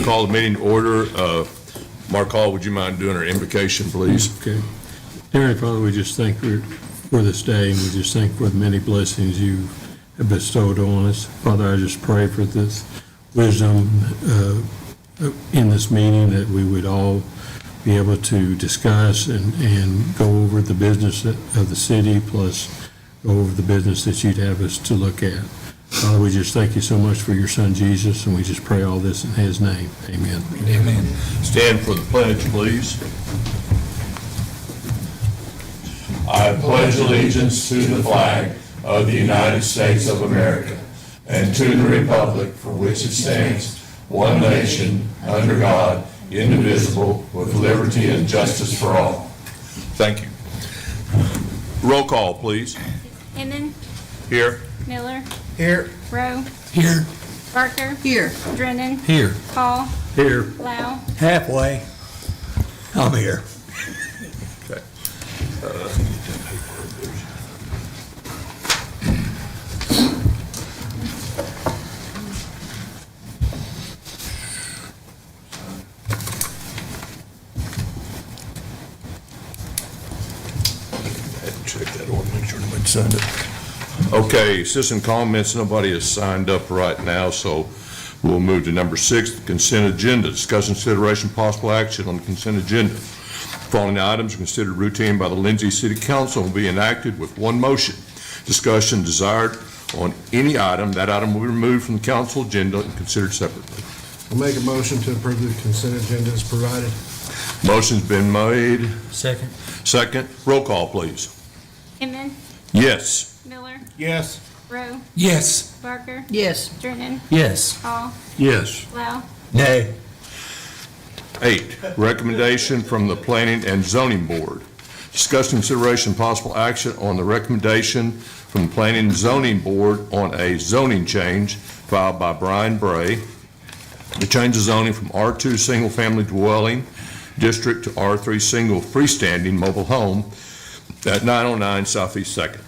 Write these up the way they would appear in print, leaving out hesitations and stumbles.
call the meeting to order. Mark Hall, would you mind doing our invocation, please? Okay. Heavenly Father, we just thank you for this day, and we just thank you for the many blessings you have bestowed on us. Father, I just pray for this wisdom in this meeting, that we would all be able to discuss and go over the business of the city, plus go over the business that you'd have us to look at. Father, we just thank you so much for your son, Jesus, and we just pray all this in his name. Amen. Amen. Stand for the pledge, please. I pledge allegiance to the flag of the United States of America and to the republic for which it stands, one nation, under God, indivisible, with liberty and justice for all. Thank you. Roll call, please. Inman. Here. Miller. Here. Rowe. Here. Barker. Here. Drennan. Here. Hall. Here. Lau. Halfway. I'm here. Okay. Check that one, make sure nobody signed it. Okay, citizen comments, nobody has signed up right now, so we'll move to number 6, the consent agenda. Discussion, consideration, possible action on the consent agenda. Following items are considered routine by the Lindsay City Council and will be enacted with one motion. Discussion desired on any item, that item will be removed from the council agenda and considered separately. I'll make a motion to approve the consent agenda as provided. Motion's been made. Second. Second. Roll call, please. Inman. Yes. Miller. Yes. Rowe. Yes. Barker. Yes. Drennan. Yes. Hall. Yes. Lau. Nay. 8, recommendation from the Planning and Zoning Board. Discuss consideration and possible action on the recommendation from the Planning and Zoning Board on a zoning change filed by Brian Bray to change the zoning from R2 Single Family Dwelling District to R3 Single Freestanding Mobile Home at 909 Southeast 2nd.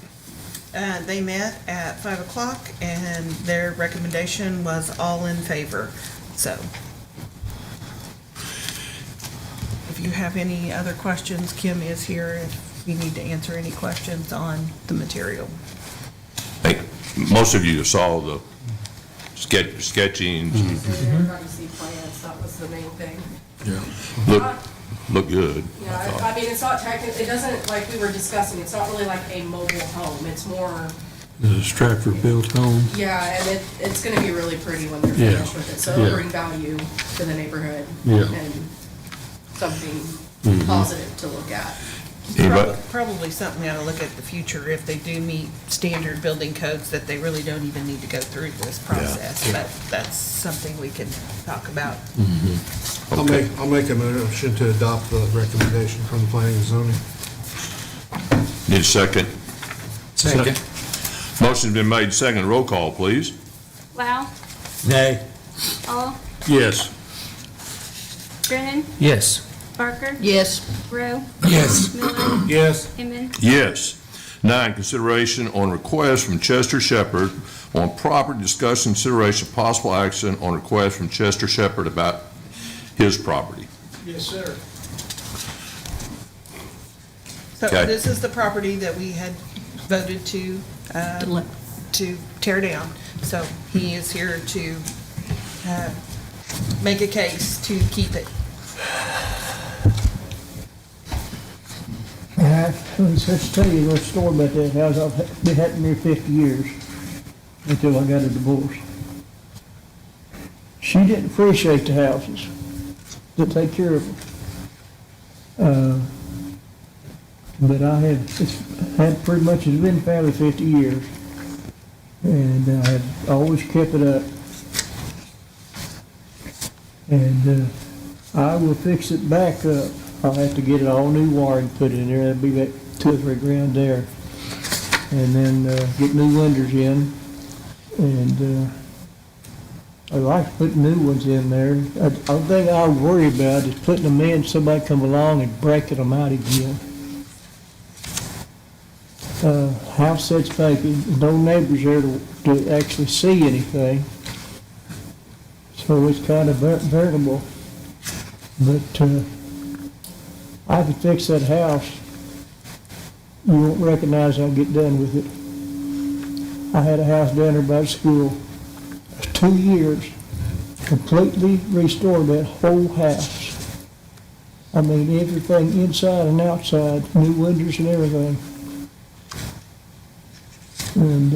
They met at 5 o'clock, and their recommendation was all in favor. So, if you have any other questions, Kim is here if you need to answer any questions on the material. I think most of you saw the sketchings. Everybody see plans, that was the main thing. Look good. Yeah, I mean, it's not technically, it doesn't, like we were discussing, it's not really like a mobile home, it's more, This is Stratford built home. yeah, and it's gonna be really pretty when they're Yeah. finished with it, so Yeah. it'll bring value to the neighborhood. Yeah. And something positive to look at. Anybody? Probably something we ought to look at in the future, if they do meet standard building codes, that they really don't even need to go through this process. But that's something we can talk about. I'll make a motion to adopt the recommendation from the planning and zoning. Need a second? Second. Motion's been made second. Roll call, please. Lau. Nay. Hall. Yes. Drennan. Yes. Barker. Yes. Rowe. Yes. Miller. Yes. Inman. Yes. 9, consideration on request from Chester Shepherd on property. Discussion, consideration, possible action on request from Chester Shepherd about his property. Yes, sir. So Okay. this is the property that we had voted to tear down. So he is here to make a case to keep it. Let's tell you a little story about that house. I've been having here 50 years until I got a divorce. She didn't appreciate the houses that take care of them. But I had, had pretty much, it's been family 50 years. And I had always kept it up. And I will fix it back up. I'll have to get it all new wiring put in there. That'd be about $2 or $3 grand there. And then get new windows in. And I like putting new ones in there. The thing I worry about is putting them in, somebody come along and breaking them out again. House sits vacant, no neighbors there to actually see anything. so it's kind of variable. But, I could fix that house. You won't recognize I'll get done with it. I had a house down there by the school. 2 years, completely restored that whole house. I mean, everything inside and outside, new windows and everything. And,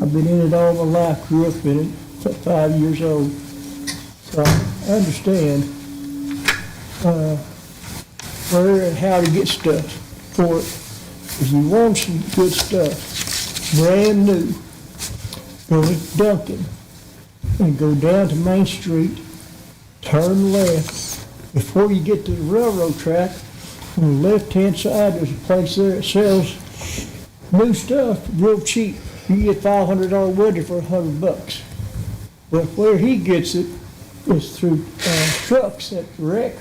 I've been in it all my life, grew up in it, 5 years old. So I understand, where and how to get stuff for it. If you want some good stuff, brand new, go to Duncan and go down to Main Street, turn left. Before you get to the railroad track, on the left-hand side, there's a place there that sells new stuff real cheap. You get $500 window for $100. But where he gets it is through trucks at the wreck.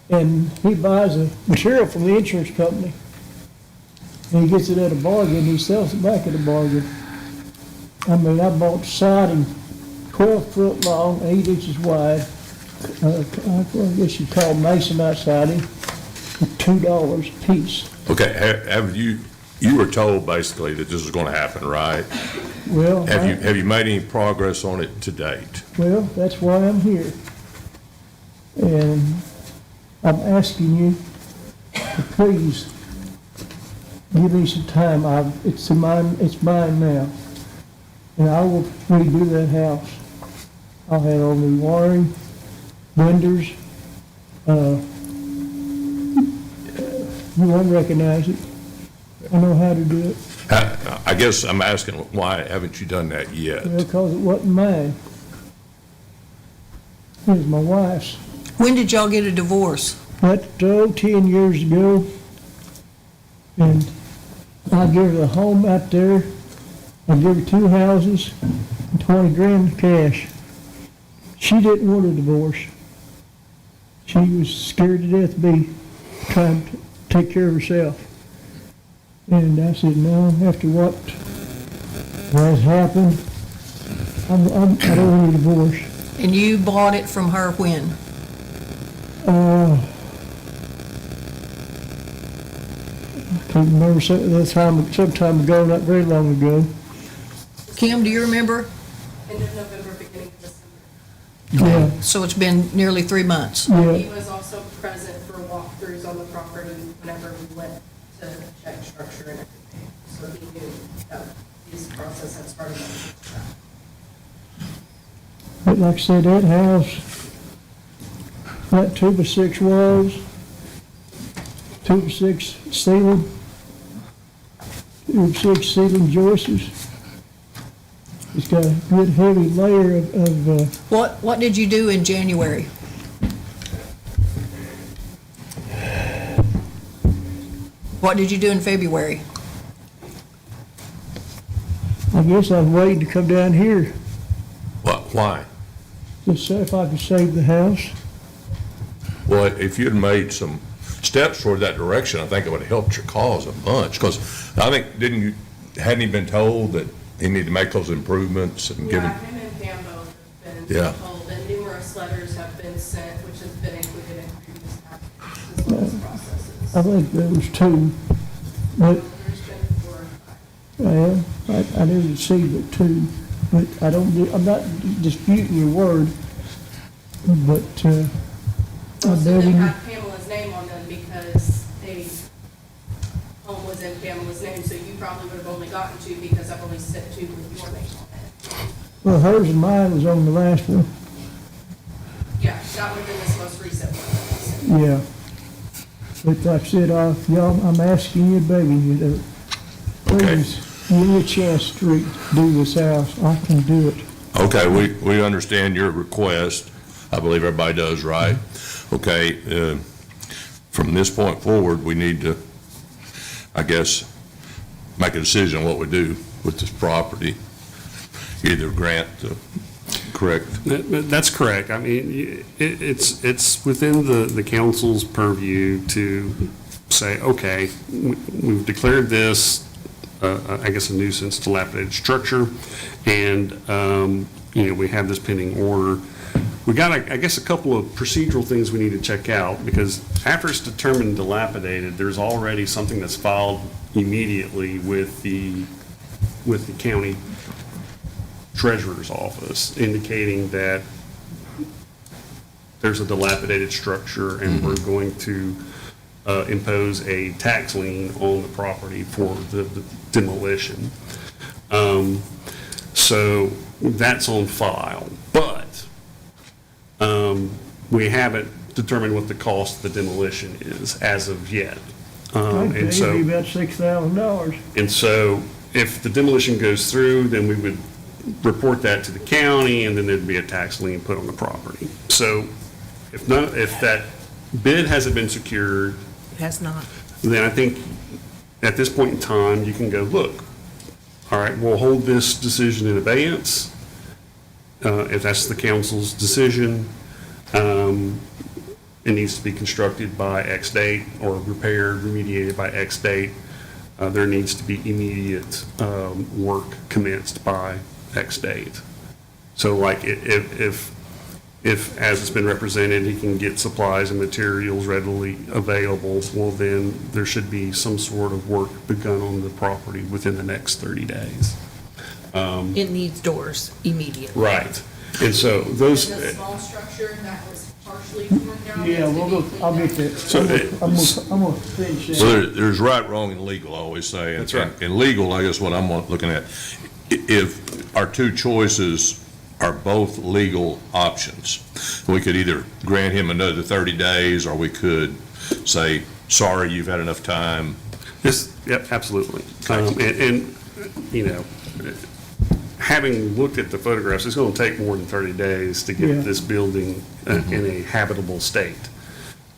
And he buys the material from the insurance company. And he gets it at a bargain, he sells it back at a bargain. I mean, I bought siding 12 foot long, 8 inches wide. I guess you'd call masonite siding, for $2 a piece. Okay, you were told basically that this was going to happen, right? Well, Have you made any progress on it to date? well, that's why I'm here. And I'm asking you to please give me some time. It's mine now. And I will redo that house. I'll have all new wiring, windows. You won't recognize it. I know how to do it. I guess I'm asking, why haven't you done that yet? Because it wasn't mine. It was my wife's. When did y'all get a divorce? But 10 years ago, and I gave her a home out there. I gave her 2 houses and 20 grand cash. She didn't want a divorce. She was scared to death to be trying to take care of herself. And I said, no, after what has happened, I don't want a divorce. And you bought it from her when? I can't remember some time ago, not very long ago. Kim, do you remember? End of November, beginning of December. Yeah, So it's been nearly 3 months. He yeah. was also present for walkthroughs on the property whenever we went to check structure and everything. So he knew that this process had started. But like I said, that house, that 2x6 walls, 2x6 ceiling, 2x6 ceiling joists. It's got a good heavy layer of What did you do in January? What did you do in February? I guess I'm waiting to come down here Why? to see if I can save the house. Well, if you'd made some steps toward that direction, I think it would have helped your cause a bunch, because I think, hadn't he been told that he needed to make those improvements and give Yeah, him? him and Pam both have been Yeah. told, and numerous letters have been sent, which has been included in previous packages as well as processes. I think there was 2, but, There's been 4 or 5. well, I didn't see but 2, but I'm not disputing your word, but, I Most of bet them you, have Pamela's name on them because home was in Pamela's name, so you probably would have only gotten 2 because I've only sent 2 with your name on it. well, hers and mine was on the last one, Yeah, that would have been this most recent one. yeah. But like I said, y'all, I'm asking you, begging you to, please, give me a chance to redo this house. I can do it. Okay, we understand your request. I believe everybody does, right? Okay, from this point forward, we need to, I guess, make a decision on what we do with this property. Either grant the correct. That's correct. I mean, it's within the council's purview to say, okay, we've declared this, I guess, a nuisance dilapidated structure, and we have this pending order. We got, I guess, a couple of procedural things we need to check out, because after it's determined dilapidated, there's already something that's filed immediately with the county treasurer's office indicating that there's a dilapidated structure and we're going to impose a tax lien on the property for the demolition. So that's on file, but we haven't determined what the cost of the demolition is as of yet. And so, It'd be about $6,000. and so if the demolition goes through, then we would report that to the county, and then there'd be a tax lien put on the property. So if that bid hasn't been secured, It has not. then I think at this point in time, you can go, look, all right, we'll hold this decision in abeyance. If that's the council's decision, it needs to be constructed by X date or repaired, remediated by X date. There needs to be immediate work commenced by X date. So like if as it's been represented, he can get supplies and materials readily available, well, then there should be some sort of work begun on the property within the next 30 days. It needs doors immediately. Right. And so those, And the small structure that was partially torn down. Yeah, has to we'll be go, I'll cleaned get up. that. So it- I'm gonna finish that. So there's right, wrong, and legal, I always say. That's right. And legal, I guess what I'm looking at, if our two choices are both legal options, we could either grant him another 30 days, or we could say, sorry, you've had enough time. yes, yep, absolutely. And, having looked at the photographs, it's going to take more than 30 days to Yeah. get this building in a habitable state.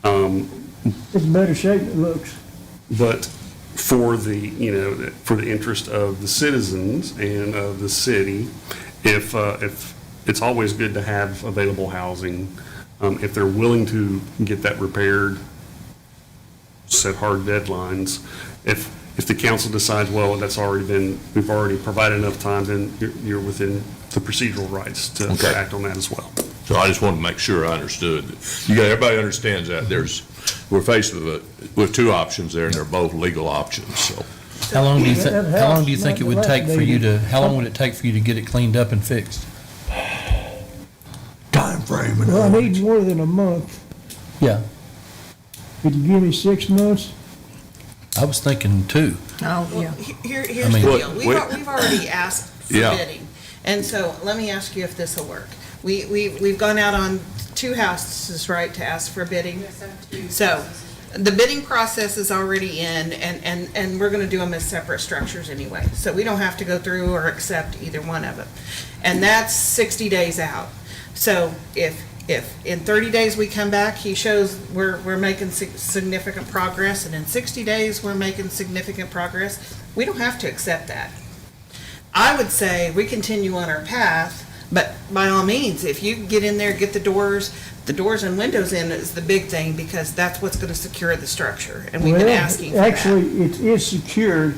It's in better shape than it looks. But for the, for the interest of the citizens and of the city, if it's always good to have available housing, if they're willing to get that repaired, set hard deadlines. If the council decides, well, we've already provided enough time, then you're within the procedural rights to Okay. act on that as well. So I just wanted to make sure I understood. Everybody understands that. We're faced with two options there, and they're both legal options, so. How long do you That think, how long house do you think it would might take for you to, dilapidate. how long would it take for you to get it cleaned up and fixed? Time frame and Well, I all. need more than a month. Yeah, Could you give me 6 months? I was thinking 2. Oh, Well, yeah. here's mean- the deal. Wait. We've already asked for Yeah. bidding. And so let me ask you if this will work. We've gone out on 2 houses, right, to ask for bidding? Yes, I have two So processes. the bidding process is already in, and we're gonna do them as separate structures anyway. So we don't have to go through or accept either one of them. And that's 60 days out. So if in 30 days we come back, he shows we're making significant progress, and in 60 days we're making significant progress, we don't have to accept that. I would say we continue on our path, but by all means, if you get in there, get the doors and windows in is the big thing, because that's what's gonna secure the structure, and we've been Well, asking for that. Actually, it is secured,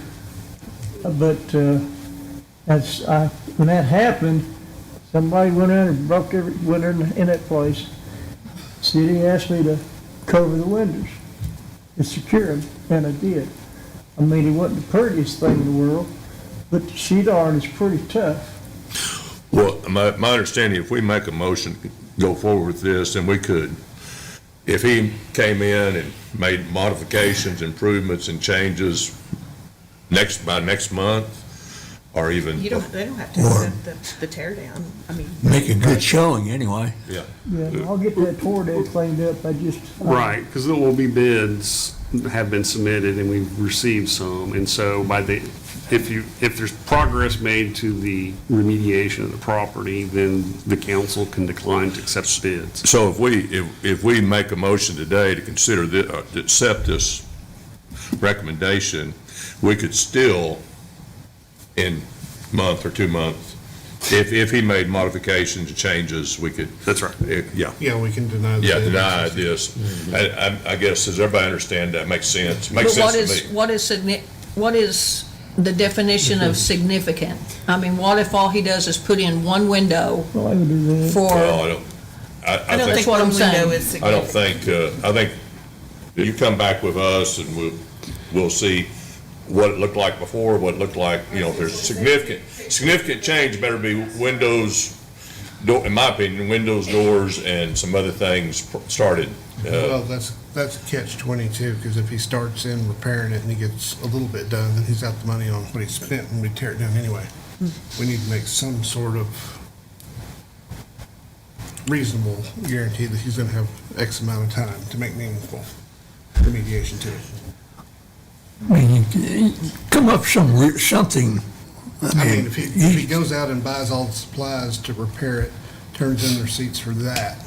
but when that happened, somebody went in and went in that place. City asked me to cover the windows. It's secured, and I did. I mean, it wasn't the prettiest thing in the world, but the sheet iron is pretty tough. Well, my understanding, if we make a motion, go forward with this, then we could, if he came in and made modifications, improvements, and changes by next month, or even. They don't have to Or- accept the tear down, I mean. Make a good showing anyway. Yeah. Yeah, I'll get that tornado cleaned up, Right, because there will be bids have been submitted and we've received some. And so if there's progress made to the remediation of the property, then the council can decline to accept bids. So if we make a motion today to consider this, to accept this recommendation, we could still, in month or 2 months, if he made modifications and changes, we could. That's right. Yeah. Yeah, we can deny the Yeah, bid. deny this. I guess, does everybody understand that? Makes sense? But Makes sense to me. what is the definition of significant. I mean, what if all he does is put in one window Well, I would do that. Well, for, I don't, I don't think, think what one I'm saying. window is I don't significant. think, I think you come back with us and we'll see what it looked like before, what it looked like, if there's significant change, better be windows, in my opinion, windows, doors, and some other things started. Well, that's a catch-22, because if he starts in repairing it and he gets a little bit done, then he's got the money on what he spent and we tear it down anyway. We need to make some sort of reasonable guarantee that he's gonna have X amount of time to make meaningful remediation to it. I mean, you come up something. I mean, if he goes out and buys all the supplies to repair it, turns in receipts for that,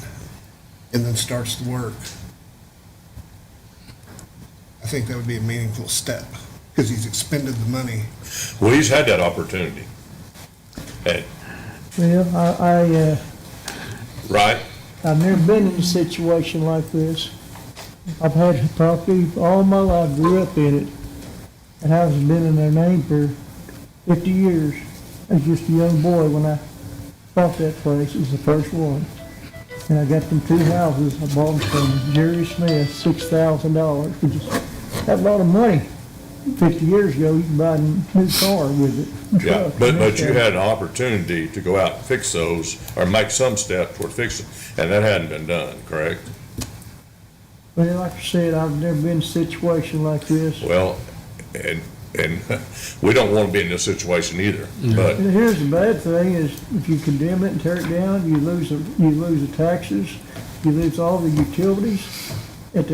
and then starts the work, I think that would be a meaningful step, because he's expended the money. Well, he's had that opportunity. Ed, Well, right? I've never been in a situation like this. I've had property all my life, grew up in it. The house has been in their name for 50 years. I was just a young boy when I bought that place. It was the first one. And I got them 2 houses. I bought them from Jerry Smith, $6,000, which is a lot of money. 50 years ago, you could buy a new car with it. Yeah, Truck, but you and had an opportunity to go out and fix those, or make some step toward fixing, and that hadn't been done, correct? Well, like I said, I've never been in a situation like this. Well, and we don't want to be in this situation either, but, And here's the bad thing is if you condemn it and tear it down, you lose the taxes, you lose all the utilities. That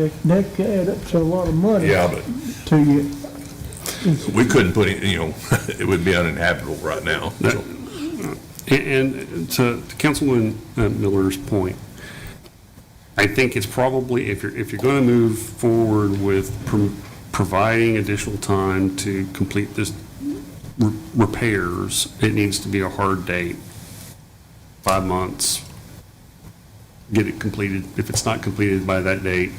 could add up to a lot of money yeah, but to you. we couldn't put it, it would be uninhabitable right now. So, And to Councilman Miller's point, I think it's probably, if you're going to move forward with providing additional time to complete this repairs, it needs to be a hard date, 5 months, get it completed. If it's not completed by that date,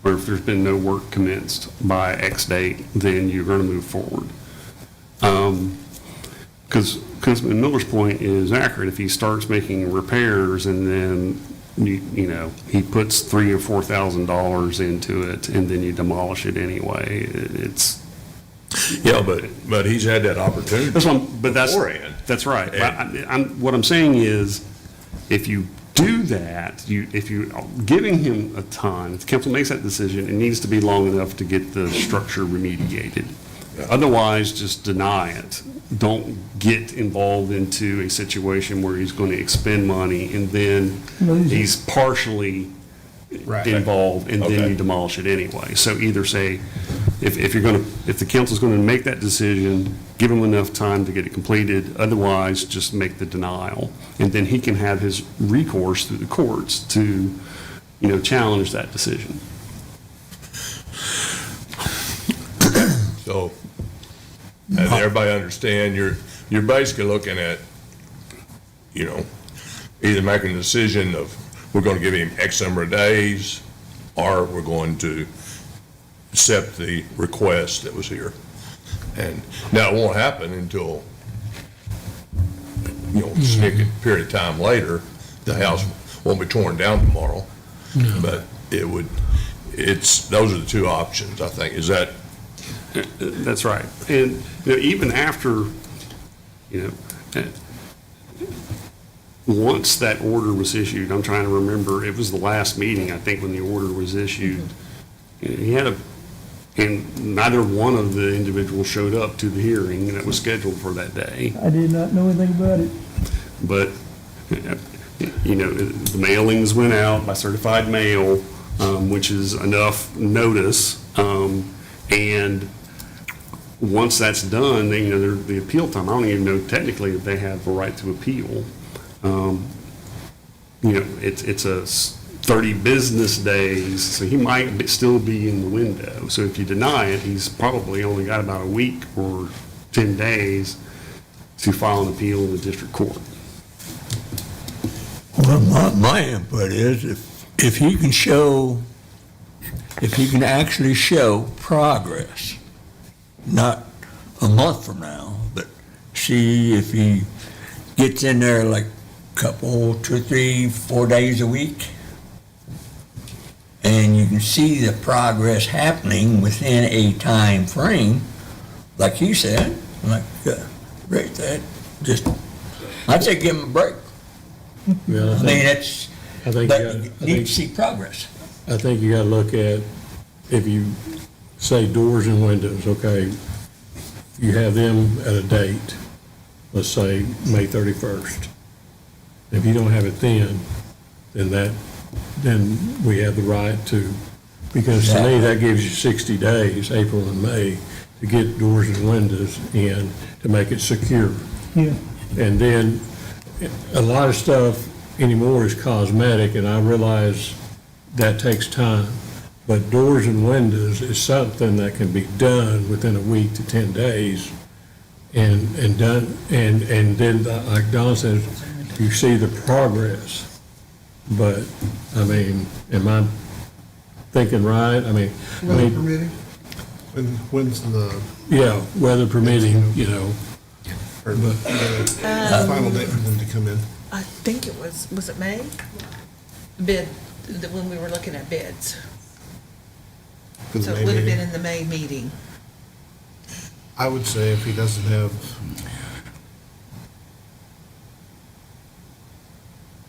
or if there's been no work commenced by X date, then you're going to move forward. Because Councilman Miller's point is accurate. If he starts making repairs and then he puts $3,000 or $4,000 into it, and then you demolish it anyway, it's. yeah, but he's had that opportunity beforehand. That's right. What I'm saying is, if you do that, if you're giving him a time, if the council makes that decision, it needs to be long enough to get the structure remediated. Otherwise, just deny it. Don't get involved into a situation where he's going to expend money and then he's partially involved and then you demolish it anyway. So either say, if the council's going to make that decision, give him enough time to get it completed. Otherwise, just make the denial, and then he can have his recourse through the courts to, challenge that decision. So, as everybody understand, you're basically looking at, either making a decision of, we're going to give him X number of days, or we're going to accept the request that was here. And now it won't happen until, a significant period of time later. The house won't be torn down tomorrow, but those are the 2 options, I think. Is that? That's right. And even after, once that order was issued, I'm trying to remember, it was the last meeting, I think, when the order was issued. And neither one of the individuals showed up to the hearing that was scheduled for that day. I did not know anything about it. But, the mailings went out by certified mail, which is enough notice. And once that's done, the appeal time, I don't even know technically if they have a right to appeal. It's a 30 business days, so he might still be in the window. So if you deny it, he's probably only got about a week or 10 days to file an appeal in the district court. Well, my input is if you can actually show progress, not a month from now, but see if he gets in there like couple, 2 or 3, 4 days a week. And you can see the progress happening within a time frame, like you said, like Rick said, just, I'd say give him a break. Well, I mean, that's, I think, but you you gotta- need to see progress. I think you gotta look at, if you say doors and windows, okay, you have them at a date, let's say May 31st. If you don't have it then we have the right to, because to me, that gives you 60 days, April and May, to get doors and windows in, to make it secure. Yeah. And then, a lot of stuff anymore is cosmetic, and I realize that takes time. But doors and windows is something that can be done within a week to 10 days, and done, and then, like Don says, you see the progress. But, I mean, am I thinking right? I mean, Weather permitting? When's the, yeah, weather permitting, you know. or the final date for them to come in? I think it was it May? Bid, when we were looking at bids. For the So May it would have been meeting? in the May meeting. I would say if he doesn't have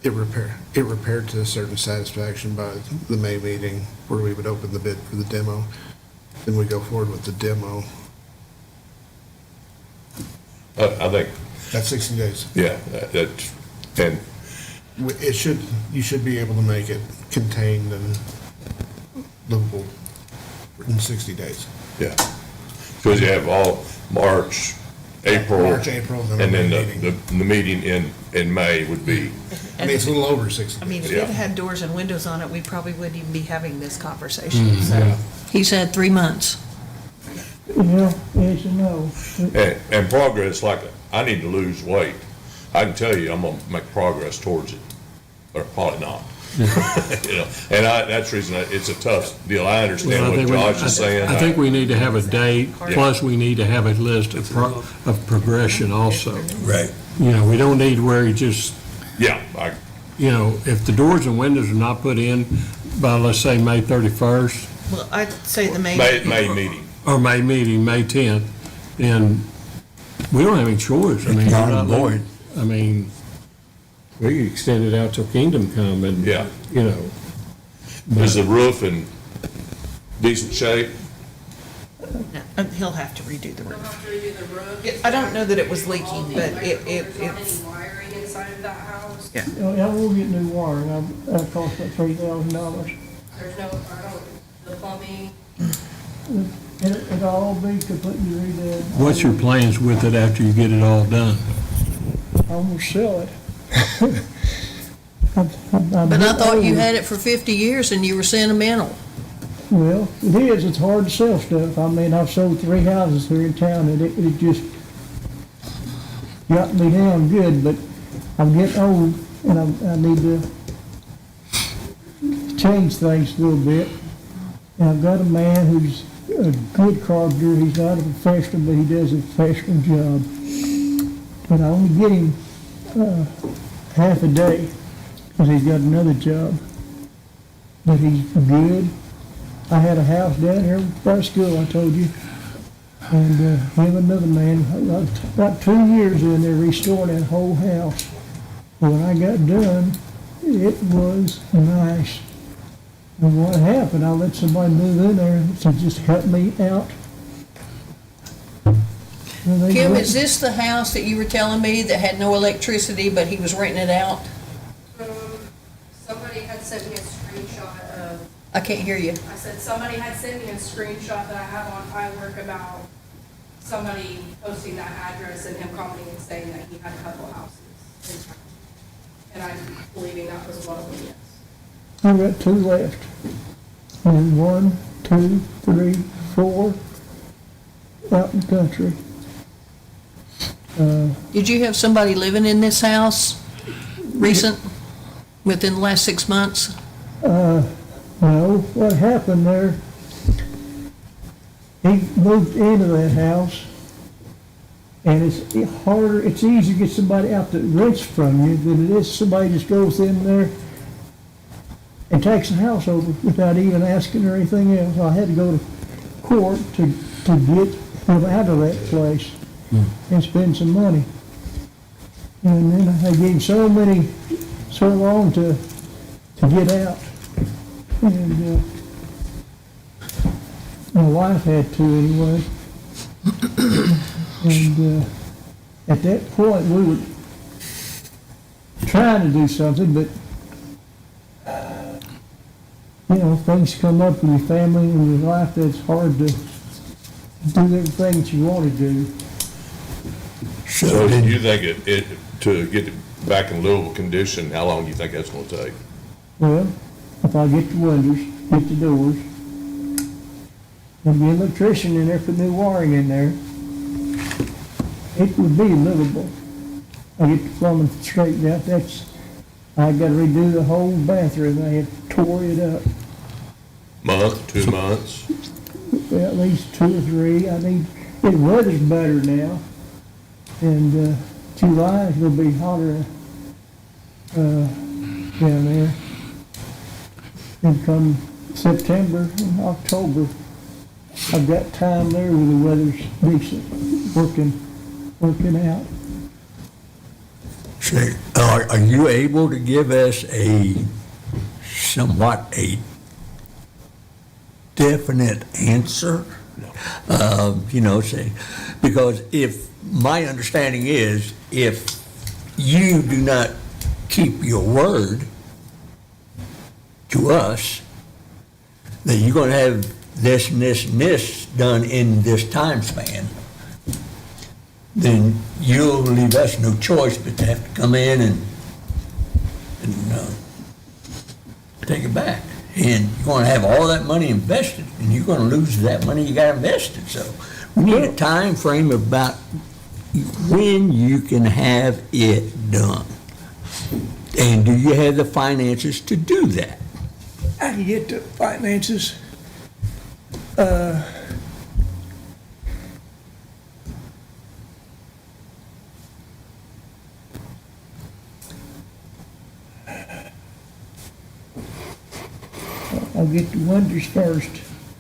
it repaired to a certain satisfaction by the May meeting, where we would open the bid for the demo, then we go forward with the demo. I think, That's 60 days. yeah, that's, and You should be able to make it contained and livable in 60 days. yeah. Because you have all March, April. March, April, then And then the meeting. the meeting in May would be, I mean, it's a little over 60 I mean, days. if it Yeah. had doors and windows on it, we probably wouldn't even be having this conversation, so. Yeah. He's had 3 months. Yeah, yes and no. and progress, like, I need to lose weight. I can tell you, I'm gonna make progress towards it, or probably not. You know, and that's the reason, it's a tough deal. I Well, understand I what think Josh is saying. I think we need to have a date, Yeah. plus we need to have a list of progression also. Right. You know, we don't need where you just, Yeah, you know, if the doors and windows are not put in by, let's say, May 31st, Well, I'd say the May. May meeting. or May meeting, May 10th, then we don't have any choice. I mean, It's we're not not void. I mean, we could extend it out till kingdom come and, Yeah. you know. Is the roof in decent shape? No, He'll have to redo the They'll roof. have to redo the roof. Yeah, I don't know that it was leaking, but There's it's, not any wiring inside of that house. Yeah. I will get new wiring, that cost about $3,000. There's no, the plumbing, It'll all be completely redone. What's your plans with it after you get it all done? I'm gonna sell it. But I thought you had it for 50 years and you were sentimental. Well, it is, it's hard to sell stuff. I mean, I've sold 3 houses here in town, and it just got me down good, but I'm getting old, and I need to change things a little bit. And I've got a man who's a good carpenter. He's not a professional, but he does a professional job. And I only get him half a day, because he's got another job. But he's good. I had a house down here by school, I told you, and him and another man, about 2 years in there restoring that whole house. When I got done, it was nice. And what happened, I let somebody move in there to just help me out. And they Kim, let- is this the house that you were telling me that had no electricity, but he was renting it out? somebody had sent me a screenshot of, I can't hear you. I said, somebody had sent me a screenshot that I have on iWork about somebody posting that address and him commenting and saying that he had a couple houses in town. And I'm believing that was one of them, yes. I've got 2 left. And 1, 2, 3, 4 out in the country. Did you have somebody living in this house within the last 6 months? No, what happened there, he moved into that house, And it's harder, it's easier to get somebody out that rents from you than it is somebody just goes in there and takes the house over without even asking or anything else. I had to go to court to get them out of that place and spend some money. And then I gave so long to get out. And my wife had to anyway. And at that point, we were trying to do something, but things come up in your family and your life that's hard to do everything that you want to do. So you think it to get it back in livable condition, how long do you think that's gonna take? Well, if I get the windows, get the doors, and the electrician in there, put new wiring in there, it would be livable. I get the plumbing straightened out, I gotta redo the whole bathroom, I had tore it up. Month, 2 months? Well, at least 2 or 3, the weather's better now, and July is gonna be hotter down there. And come September and October, I've got time there where the weather's decent, working out. So, are you able to give us somewhat a definite answer? Say, because if my understanding is, if you do not keep your word to us, that you're going to have this and this and this done in this time span, then you'll leave us no choice but to have to come in and take it back. And you're going to have all that money invested, and you're going to lose that money you got invested. So we need a time frame about when you can have it done. And do you have the finances to do that? I can get the finances. I'll get the windows first,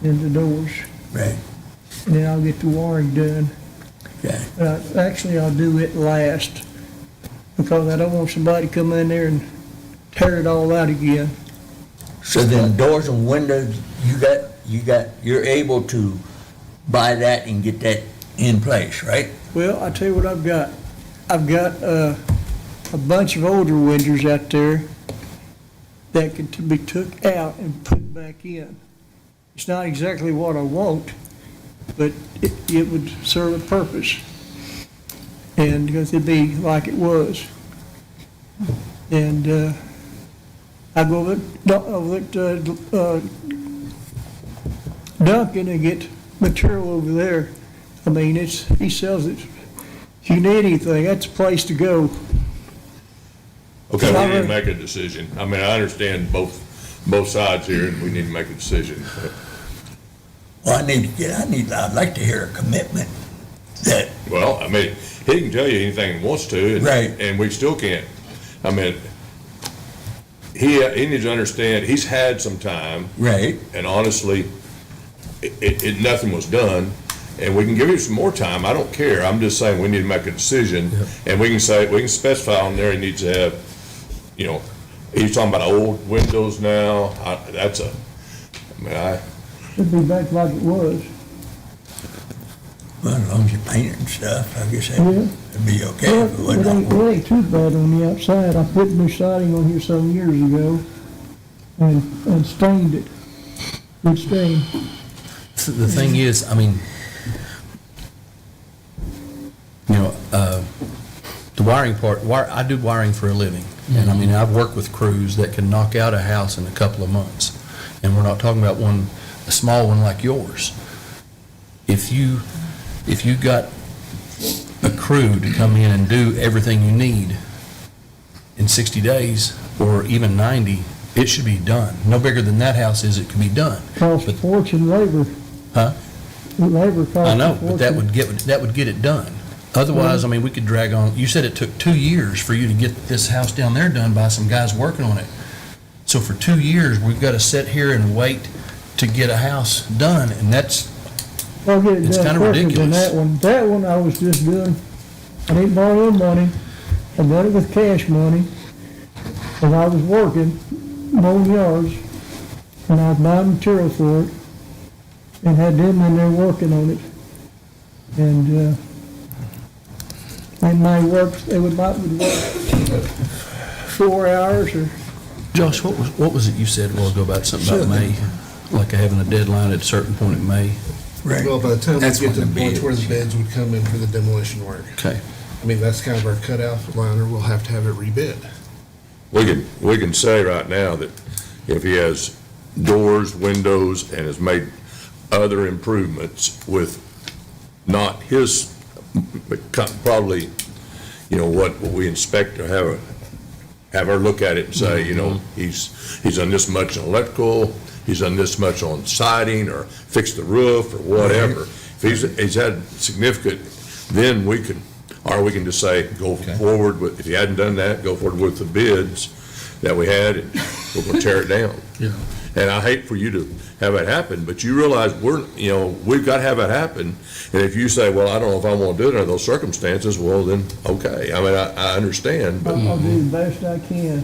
then the doors, Right. and then I'll get the wiring done. Okay. Actually, I'll do it last, because I don't want somebody to come in there and tear it all out again. So then doors and windows, you're able to buy that and get that in place, right? Well, I tell you what I've got. I've got a bunch of older windows out there that can be took out and put back in. It's not exactly what I want, but it would serve a purpose. And because it'd be like it was. And I go over at Duncan and get material over there. I mean, he sells it. If you need anything, that's the place to go. Okay, we need to make a decision. I mean, I understand both sides here, and we need to make a decision. Well, I'd like to hear a commitment that, Well, I mean, he can tell you anything he wants to. Right. And we still can't. I mean, he needs to understand, he's had some time, right, and honestly, nothing was done. And we can give him some more time, I don't care. I'm just saying we need to make a decision. And we can specify on there he needs to have, he's talking about old windows now. It'd be back like it was. well, as long as you paint it and stuff, I guess Yeah. it'd be okay. Well, if it wasn't it ain't too bad on the outside. I put new siding on here some years ago and stained it. Good stain. So the thing is, I mean, the wiring part, I do wiring for a living. And I mean, I've worked with crews that can knock out a house in a couple of months. And we're not talking about a small one like yours. If you got a crew to come in and do everything you need in 60 days or even 90, it should be done. No bigger than that house is, it can be done. Cost a fortune, labor. Huh? Labor costs a fortune. I know, but that would get it done. Otherwise, I mean, we could drag on, you said it took 2 years for you to get this house down there done by some guys working on it. So for 2 years, we've got to sit here and wait to get a house done, and that's, I'll get it It's done kinda quicker than ridiculous. that one. That one I was just doing, I didn't borrow no money, I done it with cash money, and I was working, mowing yards, and I was buying material for it, and had them in there working on it. And, they might work, they might work 4 hours or, Josh, what was it you said a while ago about something about May? Like having a deadline at a certain point in May? Right. Well, by the time we That's get to when the the point where the bids- bids would come in for the demolition work. Okay. I mean, that's kind of our cutoff liner. We'll have to have it rebid. We can say right now that if he has doors, windows, and has made other improvements with not his, probably, what we inspect or have her look at it and say, he's done this much on electrical, he's done this much on siding, or fixed the roof, or whatever. If he's had significant, then we can just say, go forward with, if he hadn't done that, go forward with the bids that we had, and we're gonna tear it down. Yeah. And I hate for you to have it happen, but you realize we've got to have it happen. And if you say, well, I don't know if I want to do it under those circumstances, well, then, okay. I mean, I understand, but I'll do the best I can.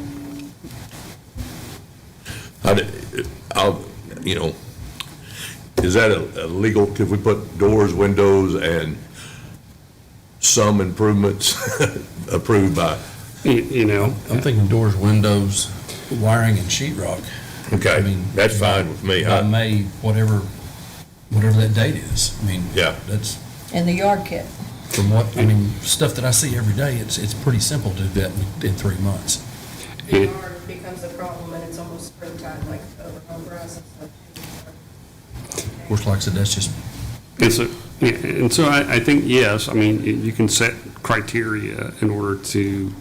is that illegal? Could we put doors, windows, and some improvements approved by? I'm thinking doors, windows, wiring, and sheetrock. Okay, I mean, that's fine with me. By May, whatever that date is. I mean, Yeah. that's, And the yard kit. from what, I mean, stuff that I see every day, it's pretty simple to do that in 3 months. The yard becomes a problem and it's almost springtime, like overgrown grass and stuff. Of course, like I said, that's just, And so I think, yes, I mean, you can set criteria in order to,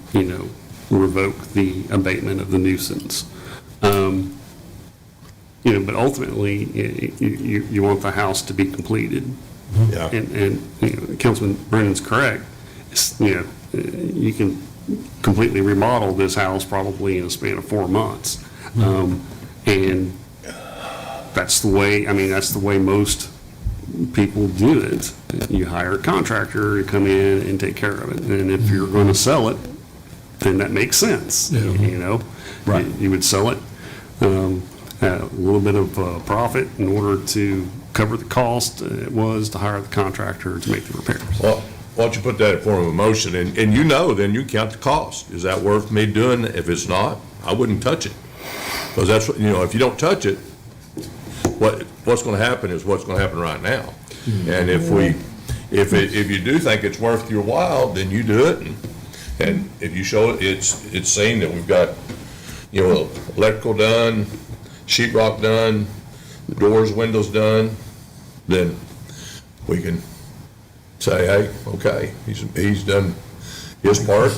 revoke the abatement of the nuisance. But ultimately, you want the house to be completed. Yeah. And Councilman Brennan's correct. You can completely remodel this house probably in a span of 4 months. And that's the way most people do it. You hire a contractor to come in and take care of it. And if you're going to sell it, then that makes sense, Right. You would sell it, at a little bit of profit in order to cover the cost it was to hire the contractor to make the repairs. Well, why don't you put that in form of a motion, and then you count the cost. Is that worth me doing? If it's not, I wouldn't touch it. Because that's what, if you don't touch it, what's gonna happen is what's gonna happen right now. And if you do think it's worth your while, then you do it, and if you show it's seen that we've got, electrical done, sheetrock done, the doors, windows done, then we can say, hey, okay, he's done his part.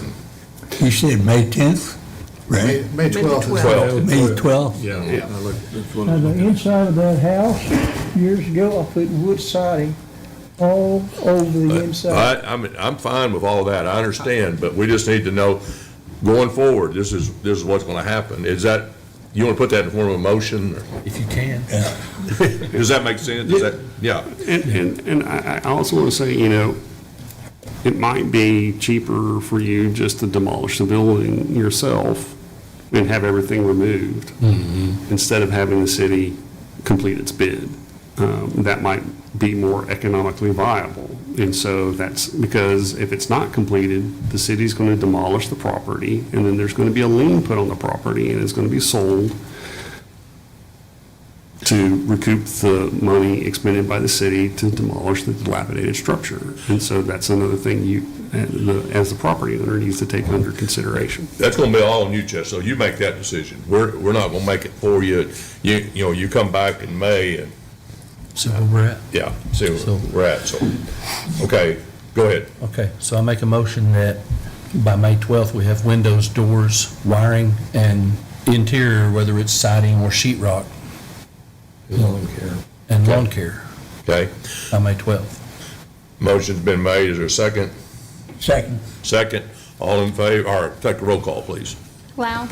You said May 10th, right? May 12th. 12. May 12th? Yeah. Now, the inside of that house, years ago, I put wood siding all over the inside. I'm fine with all that, I understand, but we just need to know, going forward, this is what's gonna happen. Is that, you wanna put that in form of a motion? Or if you can. does that make sense? Yeah. And I also want to say, it might be cheaper for you just to demolish the building yourself and have everything removed instead of having the city complete its bid. That might be more economically viable. And so that's because if it's not completed, the city's going to demolish the property, and then there's going to be a lien put on the property, and it's going to be sold to recoup the money expended by the city to demolish the dilapidated structure. And so that's another thing you, as the property owner, needs to take under consideration. That's gonna be all on you, Chess, so you make that decision. We're not gonna make it for you. You come back in May and, So where we're at. yeah, see where we're at, so, okay, go ahead. Okay, so I make a motion that by May 12th, we have windows, doors, wiring, and interior, whether it's siding or sheetrock. Lawn care. And lawn care Okay, by May 12th. motion's been made, is there a second? Second. Second, all in favor, or take a roll call, please. Lau,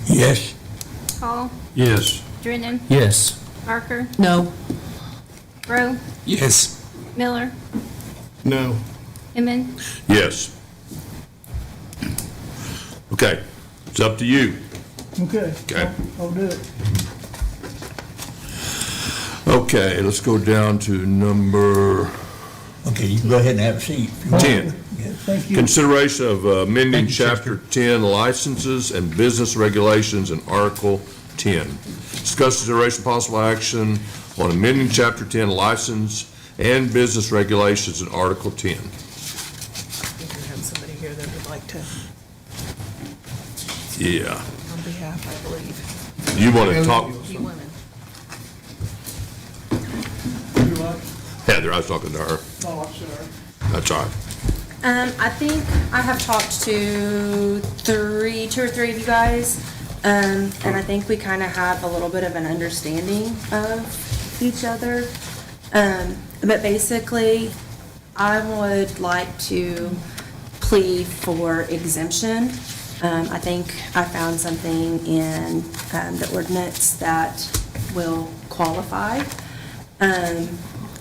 Yes. Hall, Yes. Drennan, Yes. Barker, No. Rowe, Yes. Miller, No. Inman. Yes. Okay, it's up to you. Okay. Okay. I'll do it. Okay, let's go down to number Okay, you can go ahead and have a seat. if you want. 10. Thank you. Consideration of amending Thank you, Chapter 10 licenses and business regulations in Article 10. Discuss consideration possible action on amending Chapter 10 license and business regulations in Article 10. We do have somebody here that would like to, Yeah. on behalf, I believe. You want to talk, You want to? Heather, I was talking to her. Oh, I'm sorry. That's all right. I think I have talked to two or three of you guys, and I think we kind of have a little bit of an understanding of each other. But basically, I would like to plea for exemption. I think I found something in the ordinance that will qualify.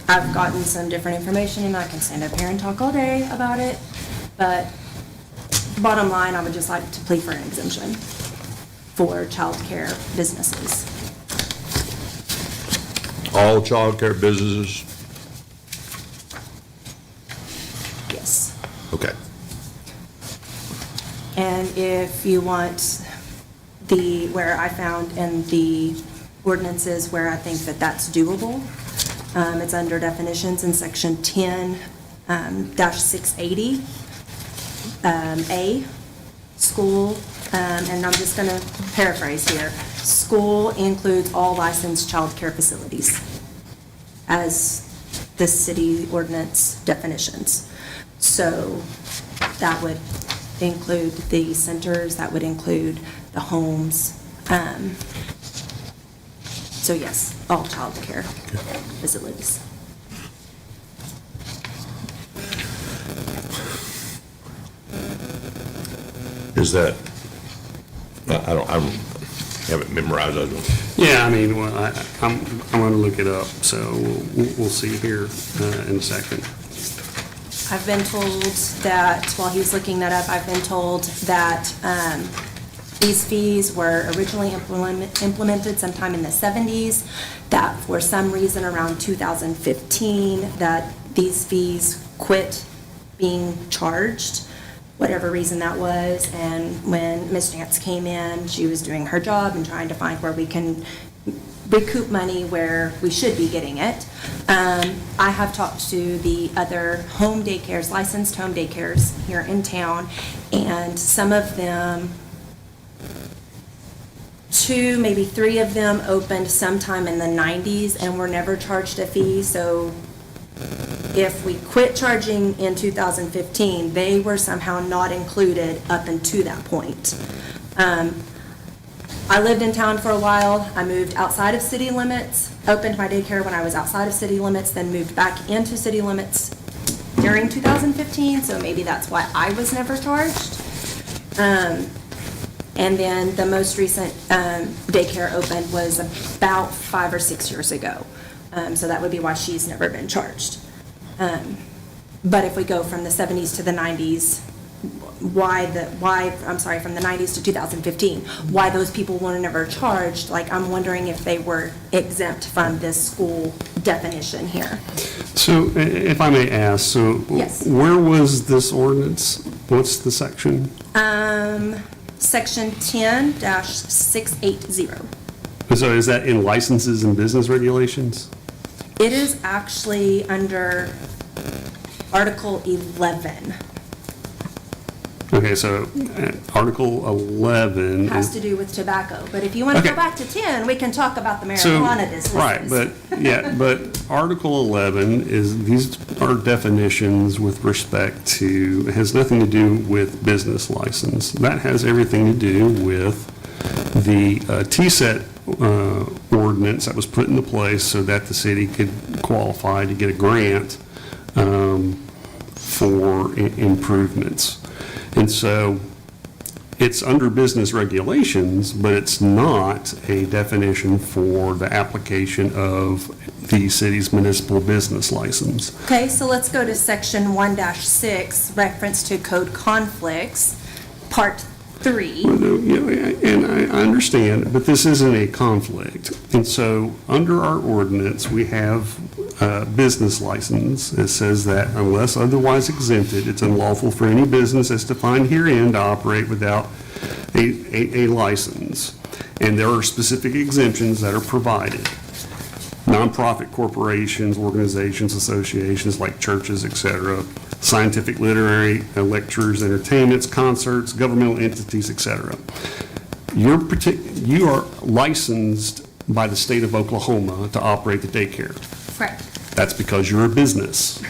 I've gotten some different information, and I can stand up here and talk all day about it, but bottom line, I would just like to plead for an exemption for childcare businesses. All childcare businesses? Yes. Okay. And if you want where I found in the ordinances where I think that that's doable, it's under definitions in section 10-680, A, school, and I'm just going to paraphrase here. School includes all licensed childcare facilities as the city ordinance definitions. So that would include the centers, that would include the homes. So yes, all childcare facilities. Is that, I haven't memorized those ones. Yeah, I mean, well, I'm going to look it up, so we'll see here in a second. I've been told that, while he was looking that up, I've been told that these fees were originally implemented sometime in the 70s, that for some reason around 2015, that these fees quit being charged, whatever reason that was. And when Ms. Nance came in, she was doing her job and trying to find where we can recoup money where we should be getting it. I have talked to the other home daycares, licensed home daycares here in town, and some of them, 2, maybe 3 of them opened sometime in the 90s and were never charged a fee. So if we quit charging in 2015, they were somehow not included up until that point. I lived in town for a while. I moved outside of city limits, opened my daycare when I was outside of city limits, then moved back into city limits during 2015, so maybe that's why I was never charged. And then the most recent daycare opened was about 5 or 6 years ago. So that would be why she's never been charged. But if we go from the 70s to the 90s, from the 90s to 2015, why those people were never charged, like, I'm wondering if they were exempt from this school definition here. So if I may ask, so Yes. where was this ordinance? What's the section? Section 10-680. So is that in licenses and business regulations? It is actually under Article 11. Okay, so Article 11. Has to do with tobacco, but if you want to Okay. go back to 10, we can talk about the So, marijuana businesses. right, but Article 11 these are definitions with respect to, it has nothing to do with business license. That has everything to do with the TSET ordinance that was put into place so that the city could qualify to get a grant for improvements. And so it's under business regulations, but it's not a definition for the application of the city's municipal business license. Okay, so let's go to section 1-6, reference to code conflicts, part 3. And I understand, but this isn't a conflict. And so, under our ordinance, we have a business license. It says that unless otherwise exempted, it's unlawful for any business as defined herein to operate without a license. And there are specific exemptions that are provided. Nonprofit corporations, organizations, associations like churches, et cetera, scientific, literary, lectures, entertainments, concerts, governmental entities, et cetera. You are licensed by the state of Oklahoma to operate the daycare. Correct. That's because you're a business.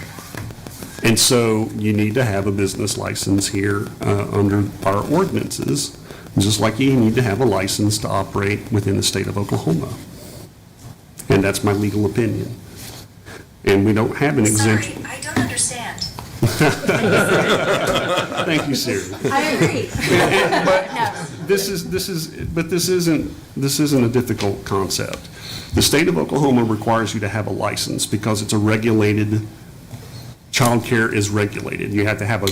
And so you need to have a business license here under our ordinances, just like you need to have a license to operate within the state of Oklahoma. And that's my legal opinion. And we don't have an exemption. Sorry, I don't understand. Thank you, Siri. I agree. But this isn't a difficult concept. The state of Oklahoma requires you to have a license because it's a regulated, childcare is regulated. You have to have a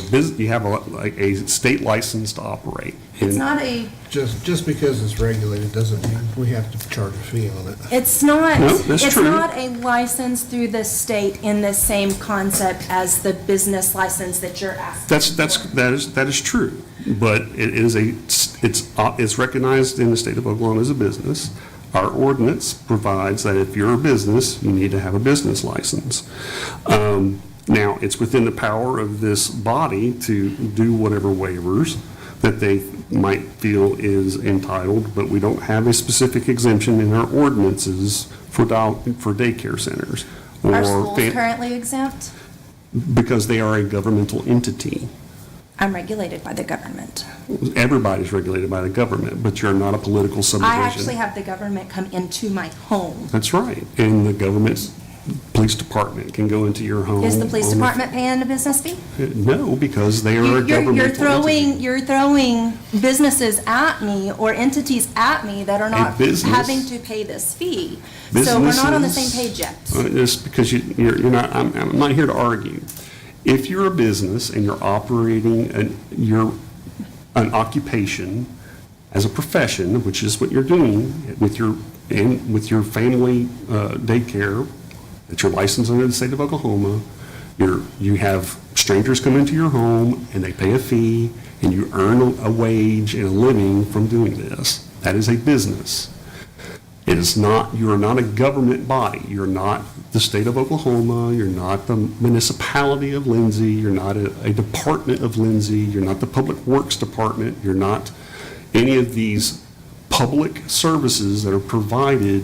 state license to operate. It's not a, Just because it's regulated doesn't mean we have to charge a fee on it. it's not, No, that's it's true. not a license through the state in the same concept as the business license that you're asking. That is true, but it's recognized in the state of Oklahoma as a business. Our ordinance provides that if you're a business, you need to have a business license. Now, it's within the power of this body to do whatever waivers that they might feel is entitled, but we don't have a specific exemption in our ordinances for daycare centers. Are schools currently exempt? Because they are a governmental entity. I'm regulated by the government. Everybody's regulated by the government, but you're not a political subdivision. I actually have the government come into my home. That's right, and the government's police department can go into your home. Is the police department paying a business fee? No, because they are a governmental entity. You're throwing businesses at me or entities at me that are not having to pay this fee. So we're not on the same page yet. Just because you're not, I'm not here to argue. If you're a business and you're operating an occupation as a profession, which is what you're doing with your family daycare, that you're licensed under the state of Oklahoma, you have strangers come into your home and they pay a fee and you earn a wage and a living from doing this. That is a business. It is not, you are not a government body. You're not the state of Oklahoma. You're not the municipality of Lindsay. You're not a department of Lindsay. You're not the Public Works Department. You're not any of these public services that are provided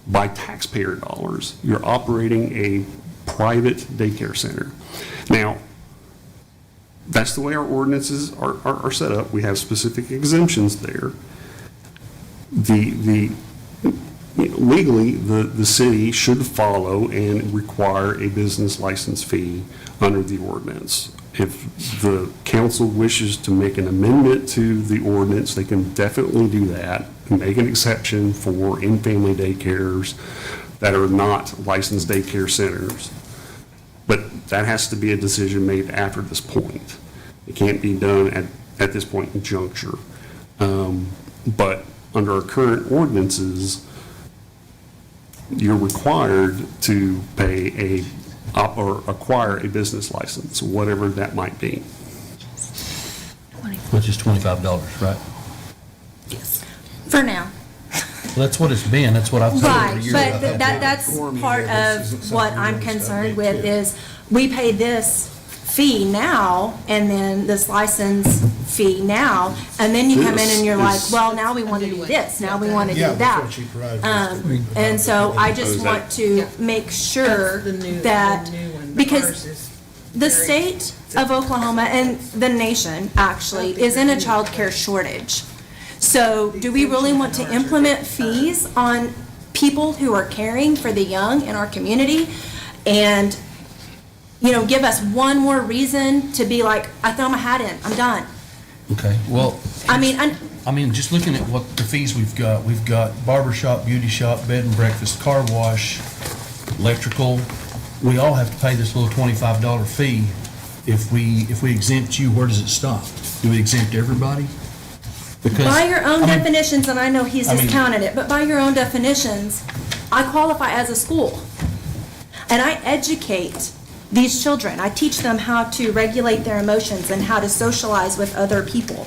by taxpayer dollars. You're operating a private daycare center. Now, that's the way our ordinances are set up. We have specific exemptions there. Legally, the city should follow and require a business license fee under the ordinance. If the council wishes to make an amendment to the ordinance, they can definitely do that and make an exception for in-family daycares that are not licensed daycare centers. But that has to be a decision made after this point. It can't be done at this point in juncture. But under our current ordinances, you're required to pay or acquire a business license, whatever that might be. Which is $25, right? For now. Well, that's what it's been, that's what I've said Right, every year. but that's part of what I'm concerned with is we pay this fee now and then this license fee now, and then you come in and you're like, well, now we want to do this, now we want to do Yeah, that. that's what she provided. And so I just want to make sure that, because the state of Oklahoma and the nation actually is in a childcare shortage. So do we really want to implement fees on people who are caring for the young in our community? And give us one more reason to be like, I throw my hat in, I'm done. Okay, well, I mean, just looking at what the fees we've got barber shop, beauty shop, bed and breakfast, car wash, electrical. We all have to pay this little $25 fee. If we exempt you, where does it stop? Do we exempt everybody? Because by your own I mean, definitions, and I know he's I mean- discounted it, but by your own definitions, I qualify as a school. And I educate these children. I teach them how to regulate their emotions and how to socialize with other people.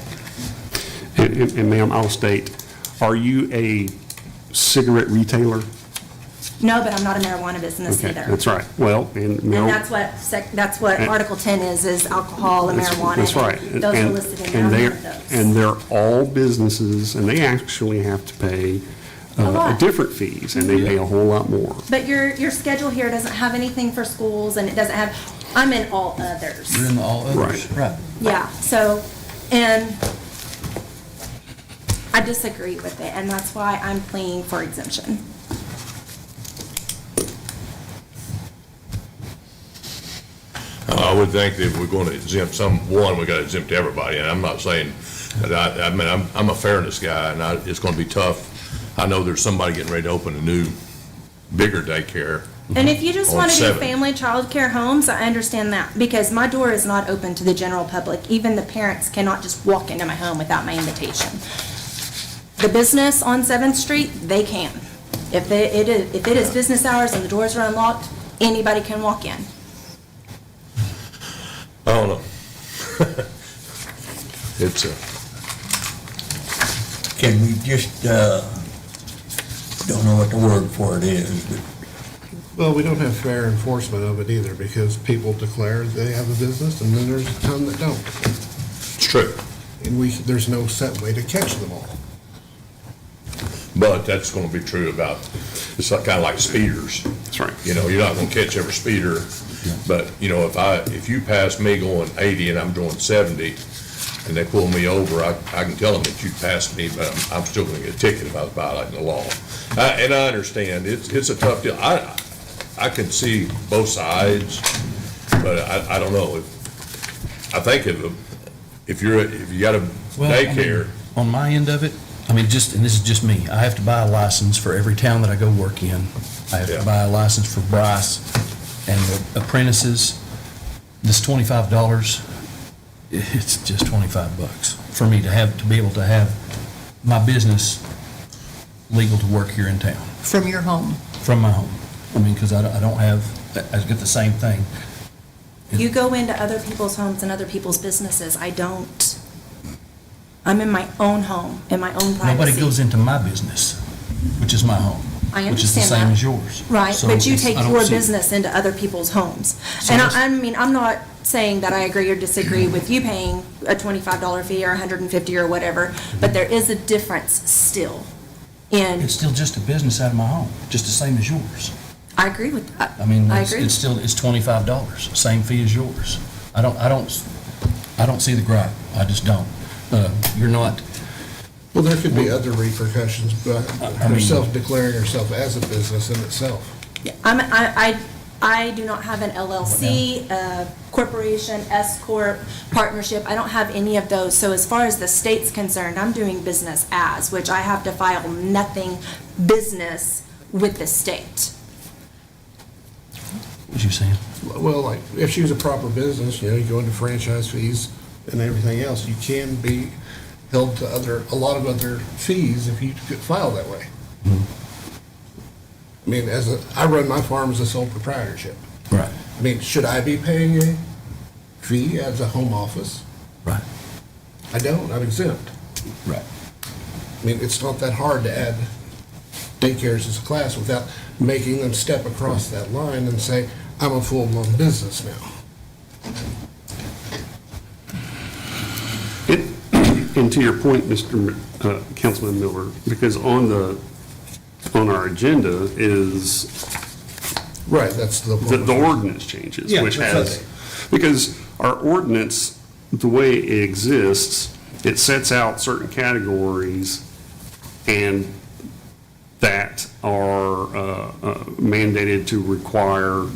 And ma'am, I'll state, are you a cigarette retailer? No, but I'm not a marijuana business Okay, either. that's right. Well, and And that's what And- Article 10 is alcohol and marijuana. That's right. and Those are And- listed in there. and I'm they're- none of those. And they're all businesses, and they actually have to pay A lot. different fees, and they pay a whole lot more. But your schedule here doesn't have anything for schools, and it doesn't have, I'm in all others. You're in the all others. Right. Yeah, so, and I disagree with it, and that's why I'm pleading for exemption. I would think that if we're going to exempt someone, we got to exempt everybody. And I'm not saying that I mean, I'm a fairness guy, and it's going to be tough. I know there's somebody getting ready to open a new, bigger daycare. And if you just On want to do 7. family childcare homes, I understand that, because my door is not open to the general public. Even the parents cannot just walk into my home without my invitation. The business on 7th Street, they can. If it is business hours and the doors are unlocked, anybody can walk in. I don't know. It's Can we just, don't know what the word for it is, but Well, we don't have fair enforcement of it either, because people declare they have a business, and then there's a ton that don't. it's true. And there's no set way to catch them all. But that's going to be true about, it's kind of like speeders. That's right. You know, you're not going to catch every speeder, but, if you pass me going 80 and I'm going 70, and they pull me over, I can tell them that you passed me, but I'm still going to get a ticket if I was violating the law. And I understand, it's a tough deal. I can see both sides, but I don't know. I think if you got a Well, daycare, on my end of it, and this is just me, I have to buy a license for every town that I go work in. I have Yeah. to buy a license for Bryce and the apprentices. This $25, it's just $25 for me to be able to have my business legal to work here in town, From your home. from my home. I mean, because I don't have, I get the same thing. You go into other people's homes and other people's businesses. I don't. I'm in my own home, in my own privacy. Nobody goes into my business, which is my home. I Which is the understand same that. as yours. Right, So but you it's- take I don't your see- business into other people's homes. So And that's- I mean, I'm not saying that I agree or disagree with you paying a $25 fee or $150 or whatever, but there is a difference still in, It's still just a business out of my home, just the same as yours. I agree with that. I mean, I it's agree. it's still, it's $25, same fee as yours. I don't see the gripe, I just don't. You're not, Well, there could be other repercussions, but I mean- herself declaring herself as a business in itself. I do not have an LLC, a corporation, S corp, partnership. I don't have any of those. So as far as the state's concerned, I'm doing business as, which I have to file nothing business with the state. what you saying? Well, like, if she was a proper business, you go into franchise fees and everything else, you can be held to a lot of other fees if you could file that way. I mean, I run my farm as a sole proprietorship. Right, I mean, should I be paying a fee as a home office? right, I don't, I'm exempt. right. I mean, it's not that hard to add daycares as a class without making them step across that line and say, I'm a full-blown business now. And to your point, Councilman Miller, because on our agenda is Right, that's the point. the ordinance changes, Yeah, which that's has, because our ordinance, the way it exists, it sets out certain categories and that are mandated to require,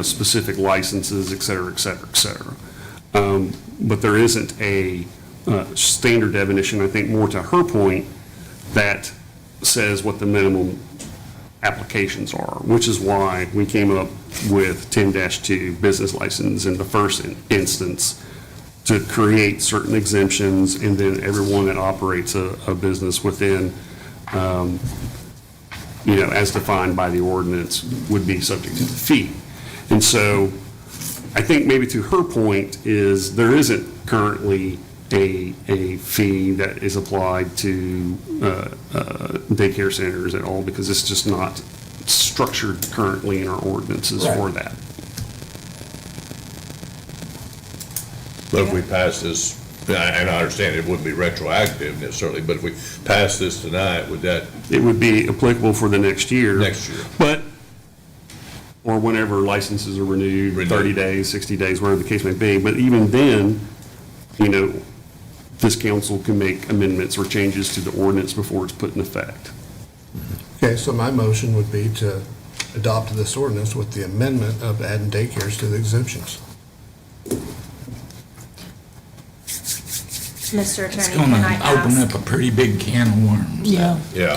specific licenses, et cetera, et cetera, et cetera. But there isn't a standard definition, I think more to her point, that says what the minimum applications are, which is why we came up with 10-2 business license in the first instance, to create certain exemptions, and then everyone that operates a business within, as defined by the ordinance, would be subject to the fee. And so I think maybe to her point is there isn't currently a fee that is applied to daycare centers at all, because it's just not structured currently in our ordinances for that. But if we pass this, and I understand it wouldn't be retroactive necessarily, but if we pass this tonight, would that? It would be applicable for the next year. Next year. But, or whenever licenses are renewed, 30 days, 60 days, whatever the case may be. But even then, this council can make amendments or changes to the ordinance before it's put in effect. Okay, so my motion would be to adopt this ordinance with the amendment of adding daycares to the exemptions. Mr. It's Attorney, can I gonna open ask? up a pretty big can of worms. Yeah. Yeah.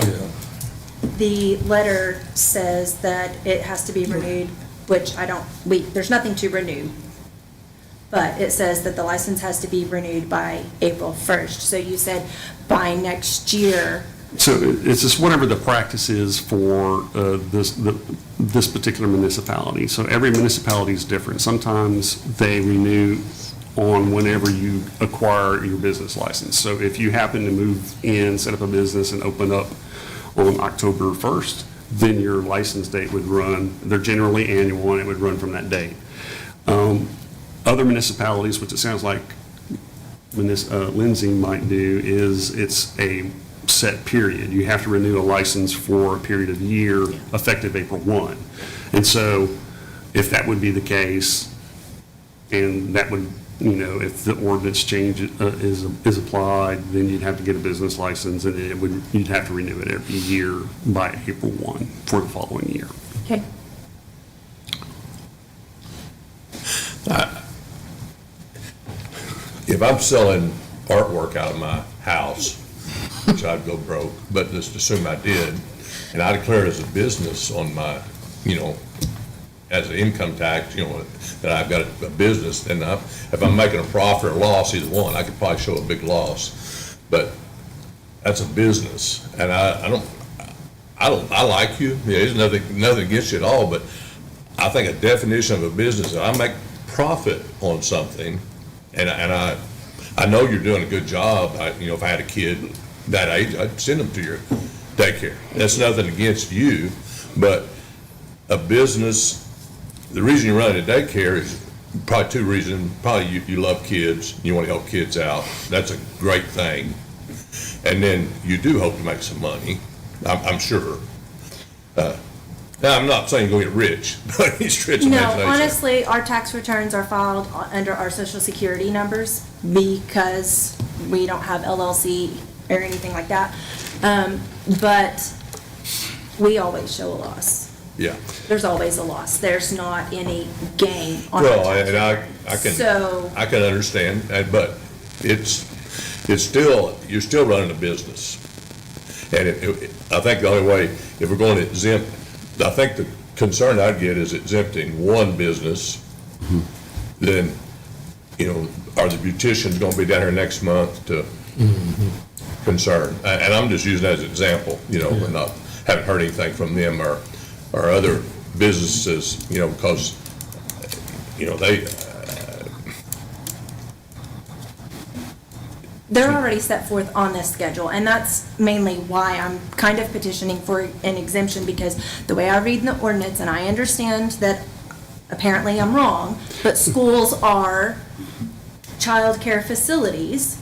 The letter says that it has to be renewed, which there's nothing to renew. But it says that the license has to be renewed by April 1st. So you said by next year. So it's just whatever the practice is for this particular municipality. So every municipality is different. Sometimes they renew on whenever you acquire your business license. So if you happen to move in, set up a business, and open up on October 1st, then your license date would run. They're generally annual, and it would run from that date. Other municipalities, which it sounds like Lindsay might do, is it's a set period. You have to renew a license for a period of a year, effective April 1. And so if that would be the case, and that would, if the ordinance change is applied, then you'd have to get a business license, and you'd have to renew it every year by April 1 for the following year. Okay. If I'm selling artwork out of my house, which I'd go broke, but just assume I did, and I declare it as a business on my, as an income tax, that I've got a business, then if I'm making a profit or loss, either one, I could probably show a big loss. But that's a business, and I like you, there's nothing against you at all, but I think a definition of a business, I make profit on something, and I know you're doing a good job. If I had a kid that age, I'd send them to your daycare. That's nothing against you, but a business, the reason you're running a daycare is probably two reasons. Probably you love kids, you want to help kids out. That's a great thing. And then you do hope to make some money, I'm sure. Now, I'm not saying go get rich, but it's rich No, imagination. honestly, our tax returns are filed under our social security numbers because we don't have LLC or anything like that. But we always show a loss. Yeah. There's always a loss. There's not any gain on our Well, tax and returns. So, I can understand, but it's still, you're still running a business. And I think the only way, if we're going to exempt, I think the concern I'd get is exempting one business, then, are the beauticians going to be down here next month to concern? And I'm just using that as an example, we're not, haven't heard anything from them or other businesses, because, they're already set forth on this schedule, and that's mainly why I'm kind of petitioning for an exemption, because the way I read the ordinance, and I understand that apparently I'm wrong, but schools are childcare facilities,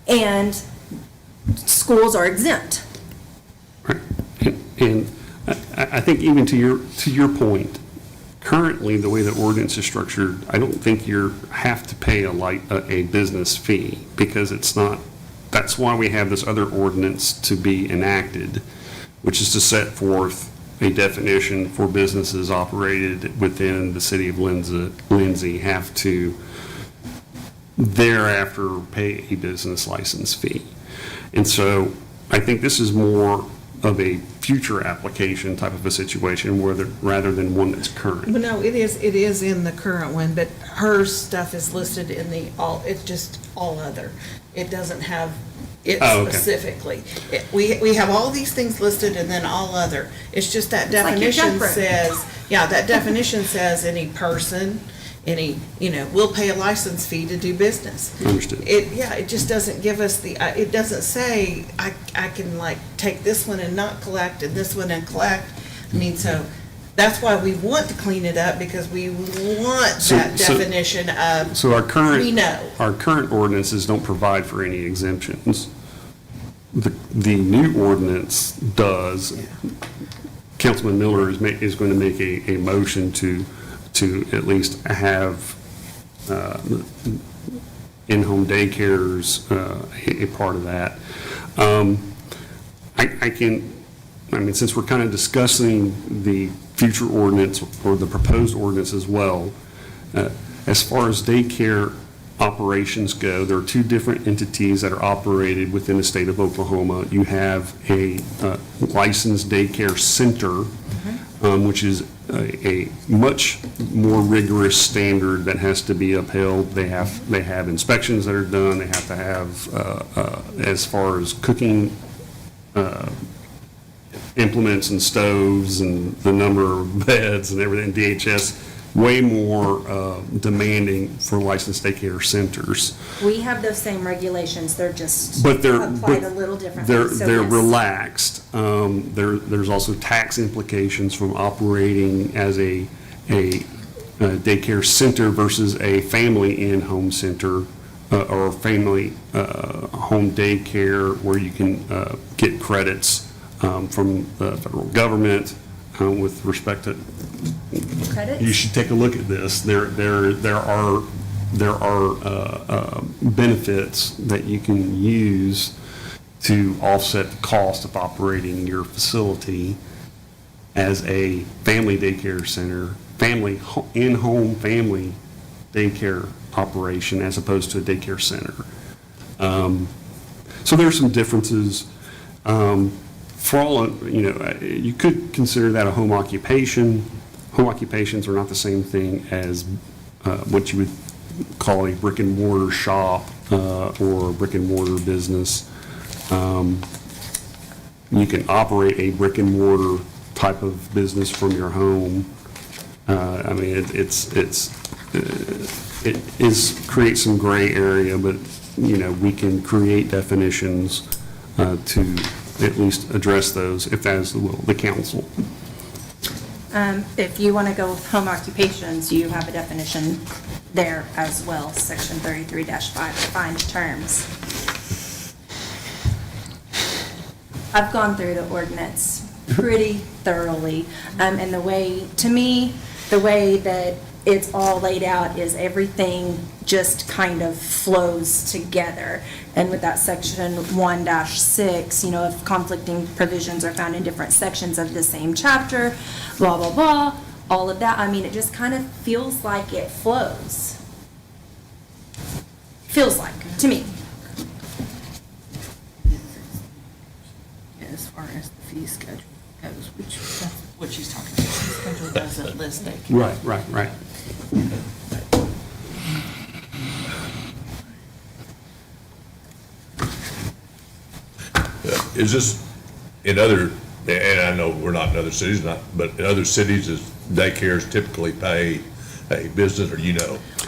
and schools are exempt. And I think even to your point, currently, the way the ordinance is structured, I don't think you have to pay a business fee, because it's not, that's why we have this other ordinance to be enacted, which is to set forth a definition for businesses operated within the city of Lindsay have to thereafter pay a business license fee. And so I think this is more of a future application type of a situation rather than one that's current. But no, it is in the current one, but her stuff is listed in it's just all other. It doesn't have it Okay. specifically. We have all these things listed and then all other. It's just that like your definition junk rope. says, that definition says any person, will pay a license fee to do business. Understood. It just doesn't give us it doesn't say, I can like take this one and not collect and this one and collect. I mean, so that's why we want to clean it up, because we want that definition of, So our we know. current ordinances don't provide for any exemptions. The new ordinance does. Councilman Miller is going to make a motion to at least have in-home daycares a part of that. Since we're kind of discussing the future ordinance or the proposed ordinance as well, as far as daycare operations go, there are two different entities that are operated within the state of Oklahoma. You have a licensed daycare center, which is a much more rigorous standard that has to be upheld. They have inspections that are done. They have to have, as far as cooking implements and stoves and the number of beds and everything, DHS, way more demanding for licensed daycare centers. We have those same regulations, they're just But applied a little differently. So They're yes. relaxed. There's also tax implications from operating as a daycare center versus a family in-home center or family home daycare, where you can get credits from the federal government with respect to. Credits? You should take a look at this. There are benefits that you can use to offset the cost of operating your facility as a family daycare center, in-home family daycare operation, as opposed to a daycare center. So there's some differences. For all, you could consider that a home occupation. Home occupations are not the same thing as what you would call a brick and mortar shop or a brick and mortar business. You can operate a brick and mortar type of business from your home. It creates some gray area, but we can create definitions to at least address those, if that is the will of the council. If you want to go with home occupations, you have a definition there as well, section 33-5, defined terms. I've gone through the ordinance pretty thoroughly, and the way that it's all laid out is everything just kind of flows together. And with that section 1-6, if conflicting provisions are found in different sections of the same chapter, blah, blah, blah, all of that, it just kind of feels like it flows. Feels like, to me. As far as the fee schedule goes, which that's what she's talking about. The fee schedule doesn't list it. Right. Is this in other, and I know we're not in other cities, but in other cities, is daycares typically pay a business, or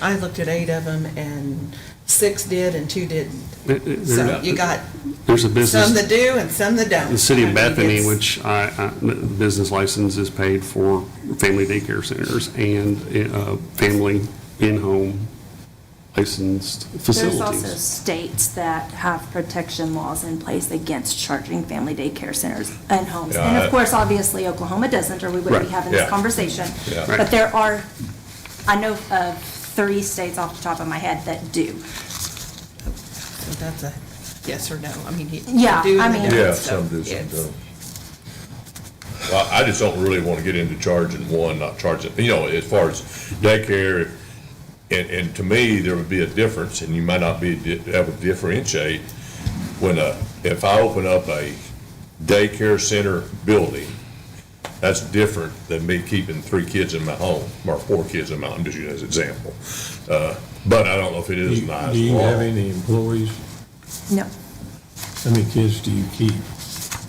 I looked at 8 of them, and 6 did and 2 didn't. So you got There's a business. some that do and some that don't. The city of I mean, Bethany, it's- which the business license is paid for family daycare centers and family in-home licensed facilities. There's also states that have protection laws in place against charging family daycare centers and homes. And of course, obviously, Oklahoma doesn't, or we wouldn't be Right. having this Yeah. conversation. Yeah. Right. But there are, I know of 3 states off the top of my head that do. So that's a yes or no. I mean, you Yeah, do I and they mean- don't, Yeah, so some do, some it's- don't. I just don't really want to get into charging one, not charging, as far as daycare, and to me, there would be a difference, and you might not be able to differentiate when, if I open up a daycare center building, that's different than me keeping 3 kids in my home, or 4 kids in my home, just use as an example. But I don't know if it is nice. Do you have any employees? No. How many kids do you keep?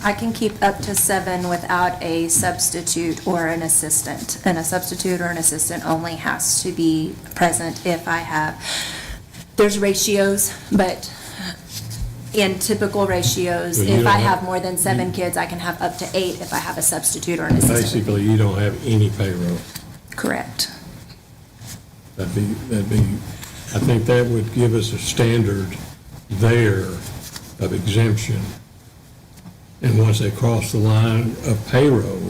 I can keep up to 7 without a substitute or an assistant. And a substitute or an assistant only has to be present if I have, there's ratios, but in typical ratios, But you if don't I have- have more than 7 kids, I can have up to 8 if I have a substitute or an assistant. Basically, you don't have any payroll. Correct. That'd be, I think that would give us a standard there of exemption. And once they cross the line of payroll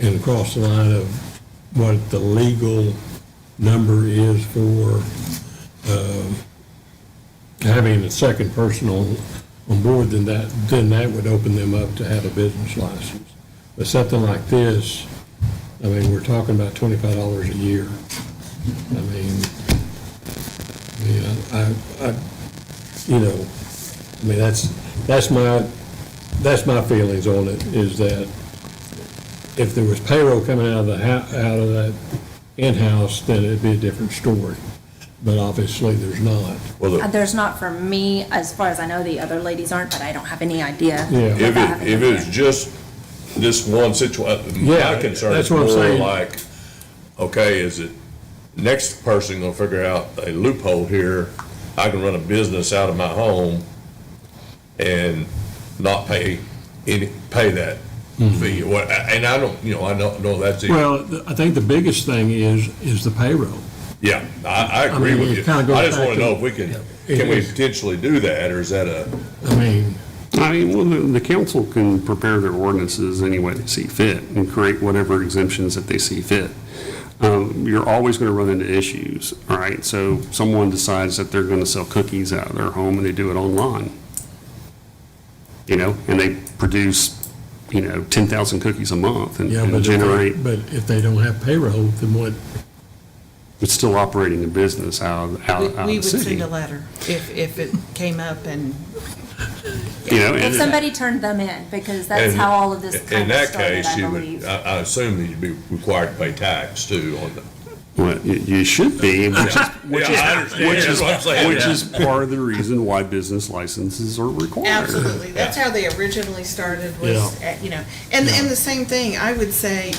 and cross the line of what the legal number is for having a second person on board, then that would open them up to have a business license. But something like this, I mean, we're talking about $25 a year. I mean, that's my feelings on it, is that if there was payroll coming out of that in-house, then it'd be a different story. But obviously, there's not. There's not for me, as far as I know, the other ladies aren't, but I don't have any idea. Yeah. without having If them it was here. just this one situation, Yeah, my concern that's is what I'm more saying. like, okay, is it next person gonna figure out a loophole here? I can run a business out of my home and not pay that fee. And I don't know that's it. Well, I think the biggest thing is the payroll. Yeah, I agree mean, with it you. kinda goes I just back want to to- know if we can It we is- potentially do that, or is that I mean, Well, the council can prepare their ordinances any way they see fit and create whatever exemptions that they see fit. You're always going to run into issues, all right? So someone decides that they're going to sell cookies out of their home and they do it online, and they produce, 10,000 cookies a month and yeah, and generate, but if they don't have payroll, then what? it's still operating a business out of We the would city. send a letter if it came up and, If and somebody turned them in, because that's And how all of this in kind of that started, case, I you believe. would, I assume that you'd be required to pay tax too on the. Well, you should be, which I understand. That's what I'm saying. which is part of the reason why business licenses are required. absolutely, that's how they originally started was, and the same thing, I would say,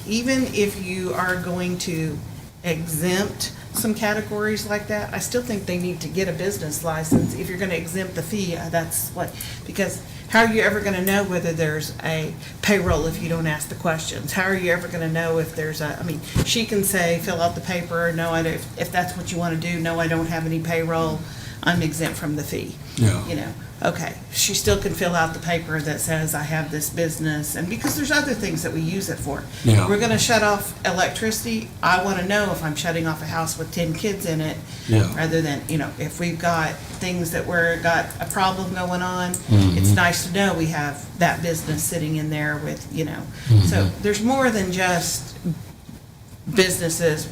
even if you are going to exempt some categories like that, I still think they need to get a business license. If you're gonna exempt the fee, that's what, because how are you ever gonna know whether there's a payroll if you don't ask the questions? How are you ever gonna know if there's she can say, fill out the paper, no, if that's what you wanna do, no, I don't have any payroll, I'm exempt from the fee. Yeah. Okay, she still can fill out the paper that says I have this business, and because there's other things that we use it for. Yeah. We're gonna shut off electricity, I wanna know if I'm shutting off a house with 10 kids in it, Yeah. rather than, if we've got things that got a problem going on, it's nice to know we have that business sitting in there with, so there's more than just businesses,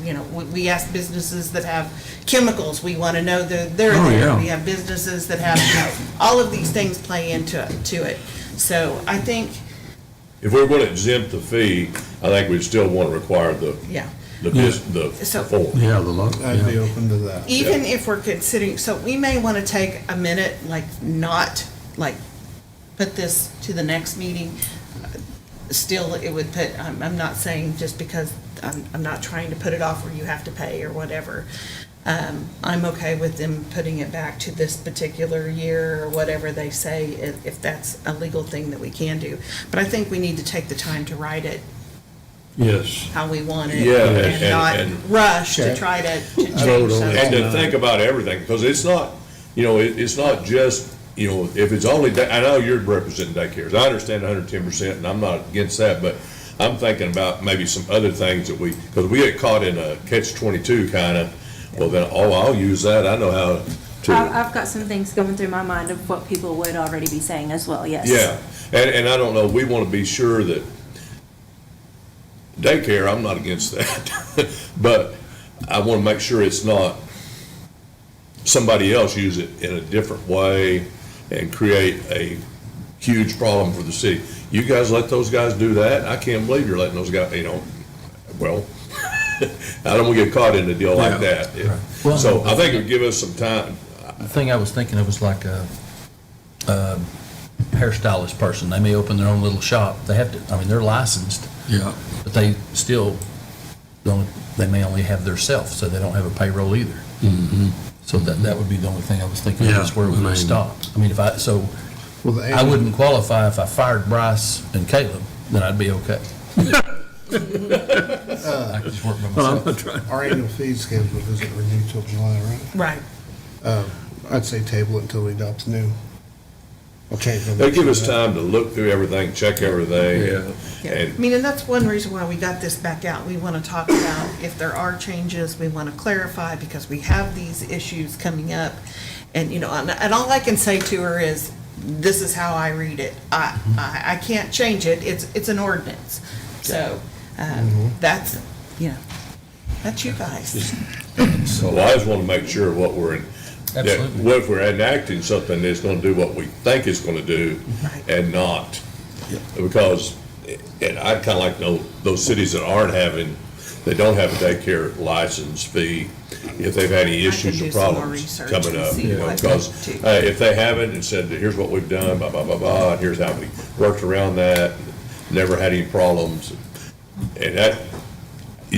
we ask businesses that have chemicals, we want to know they're there. yeah. We have businesses that have, all of these things play into it. So I think, If we're going to exempt the fee, I think we'd still want to require the So- form. Yeah, the law. I'd be open to that. even if we're considering, so we may want to take a minute, not, put this to the next meeting. Still, it would put, I'm not saying just because, I'm not trying to put it off where you have to pay or whatever. I'm okay with them putting it back to this particular year or whatever they say, if that's a legal thing that we can do. But I think we need to take the time to write it Yes. how we want it. Yeah, And not and- rush to try to change Vote on something. And to think about everything, because it's not, it's not just, if it's only, I know you're representing daycares, I understand 110%, and I'm not against that, but I'm thinking about maybe some other things that because we get caught in a catch-22 kind of, well then, I'll use that, I know I've got some things going through my mind of what people would already be saying as well, yes. Yeah, and I don't know, we want to be sure that daycare, I'm not against that, but I want to make sure it's not somebody else use it in a different way and create a huge problem for the city. You guys let those guys do that? I can't believe you're letting those guys, well, I don't want to get caught in a deal like that. Well, So I think it would give us some time. The thing I was thinking of was like a hairstylist person. They may open their own little shop. They have to, I mean, they're licensed, Yeah. but they still don't, they may only have their self, so they don't have a payroll either. So that would be the only thing I was thinking of, Yeah, is where it I mean- would stop. I mean, Well, the I wouldn't qualify if I fired Bryce and Caleb, then I'd be okay. I could just work by Well, I'm myself. not trying. Our annual fee schedule doesn't renew till July, right? Right. I'd say table it until we adopt the new. I'll change them. They give us time to look through everything, check everything. Yeah, And I mean, and that's one reason why we got this back out. We want to talk about if there are changes, we want to clarify because we have these issues coming up. And, and all I can say to her is, this is how I read it. I can't change it. It's an ordinance. So, that's you guys. so I just want to make sure what we're in. Absolutely. What if we're enacting something that's going to do what we think it's going to do Right. and not. Because, and I'd kind of like to know those cities that aren't having, they don't have a daycare license fee, if they've had any issues do or some more problems research coming and up. see what Because to- if they haven't and said, here's what we've done, blah, blah, blah, blah, and here's how we worked around that, never had any problems. And that,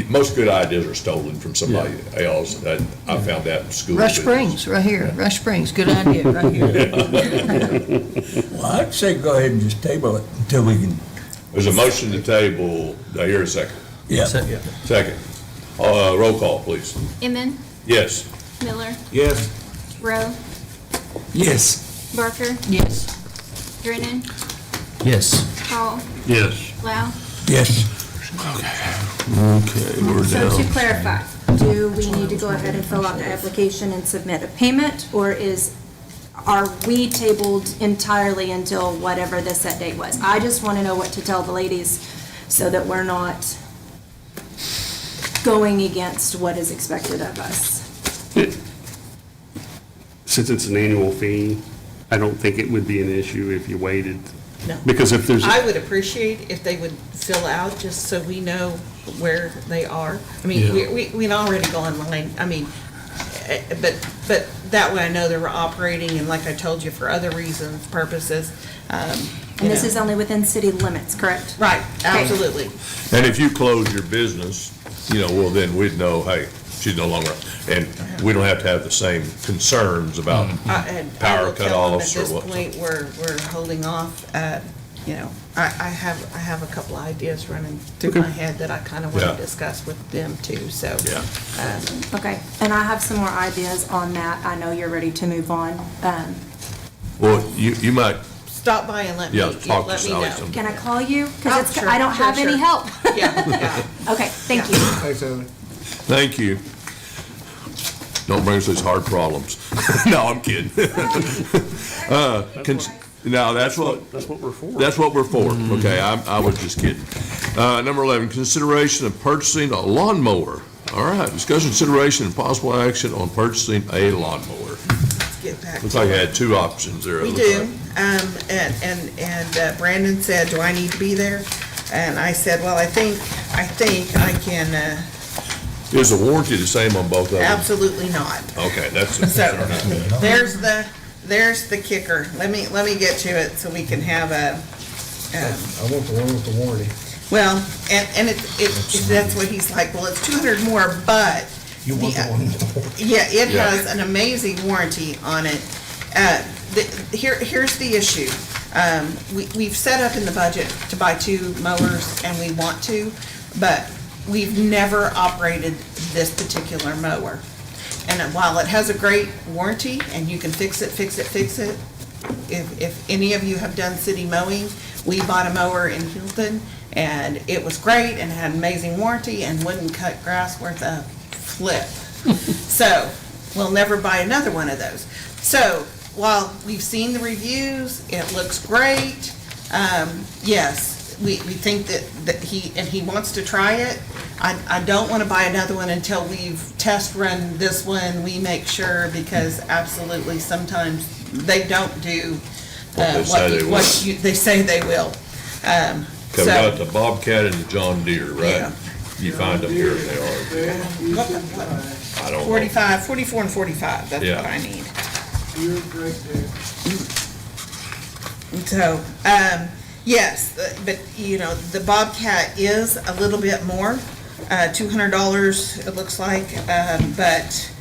most good ideas are stolen from somebody else. I found that in school. Rush Springs, right here, Rush Springs, good idea, right here. Well, I'd say go ahead and just table it until we can, There's a motion to table. Do I hear a second? yeah. Second. Roll call, please. Inman, Yes. Miller, Yes. Rowe, Yes. Barker, Yes. Drennan, Yes. Hall, Yes. Lau. Yes. Okay, we're So to down. clarify, do we need to go ahead and fill out the application and submit a payment, or are we tabled entirely until whatever the set date was? I just want to know what to tell the ladies so that we're not going against what is expected of us. Since it's an annual fee, I don't think it would be an issue if you waited. No. Because if there's, I would appreciate if they would fill out, just so we know where they are. I mean, we'd already go online, I mean, but that way I know they're operating, and like I told you, for other reasons, purposes. And this is only within city limits, correct? Right, absolutely. And if you close your business, well, then we'd know, hey, she's no longer, and we don't have to have the same concerns about And I power will tell them cut-offs at or this what. point, we're holding off. I have a couple of ideas running through my head that I kind of want Yeah. to discuss with them too, so. Yeah. Okay, and I have some more ideas on that. I know you're ready to move on. Well, you might, Stop by and let me yeah, talk to let me Sally know. sometime. Can I call you? Oh, Because sure, I don't sure, have any sure. help. Yeah. Okay, thank you. Thanks, Heather. Thank you. Don't bring us these hard problems. No, I'm kidding. No, that's what we're for. That's what we're for. Okay, I was just kidding. Number 11, consideration of purchasing a lawnmower. All right, discussion, consideration, and possible action on purchasing a lawnmower. Get back Looks to like I it. had two options there. it We looks do, like. and Brandon said, do I need to be there? And I said, well, I think I can, Is the warranty the same on both of them? absolutely not. Okay, that's. So, there's the kicker. Let me get to it so we can have a, I want the one with the warranty. well, and that's what he's like, well, it's 200 more, but. You want the one with the warranty. Yeah, it Yeah. has an amazing warranty on it. Here's the issue. We've set up in the budget to buy 2 mowers, and we want to, but we've never operated this particular mower. And while it has a great warranty, and you can fix it, if any of you have done city mowing, we bought a mower in Hilton, and it was great, and had amazing warranty, and wouldn't cut grass worth a flip. So, we'll never buy another one of those. So while we've seen the reviews, it looks great. Yes, we think that he wants to try it. I don't want to buy another one until we've test run this one. We make sure, because absolutely sometimes they don't do What they say they will. We got the Bobcat and the John Deere, right? Yeah. You find them here, they are. I don't know. 45, 44 and 45, that's Yeah. what I need. You're great there. So, yes, but, you know, the Bobcat is a little bit more, $200 it looks like, but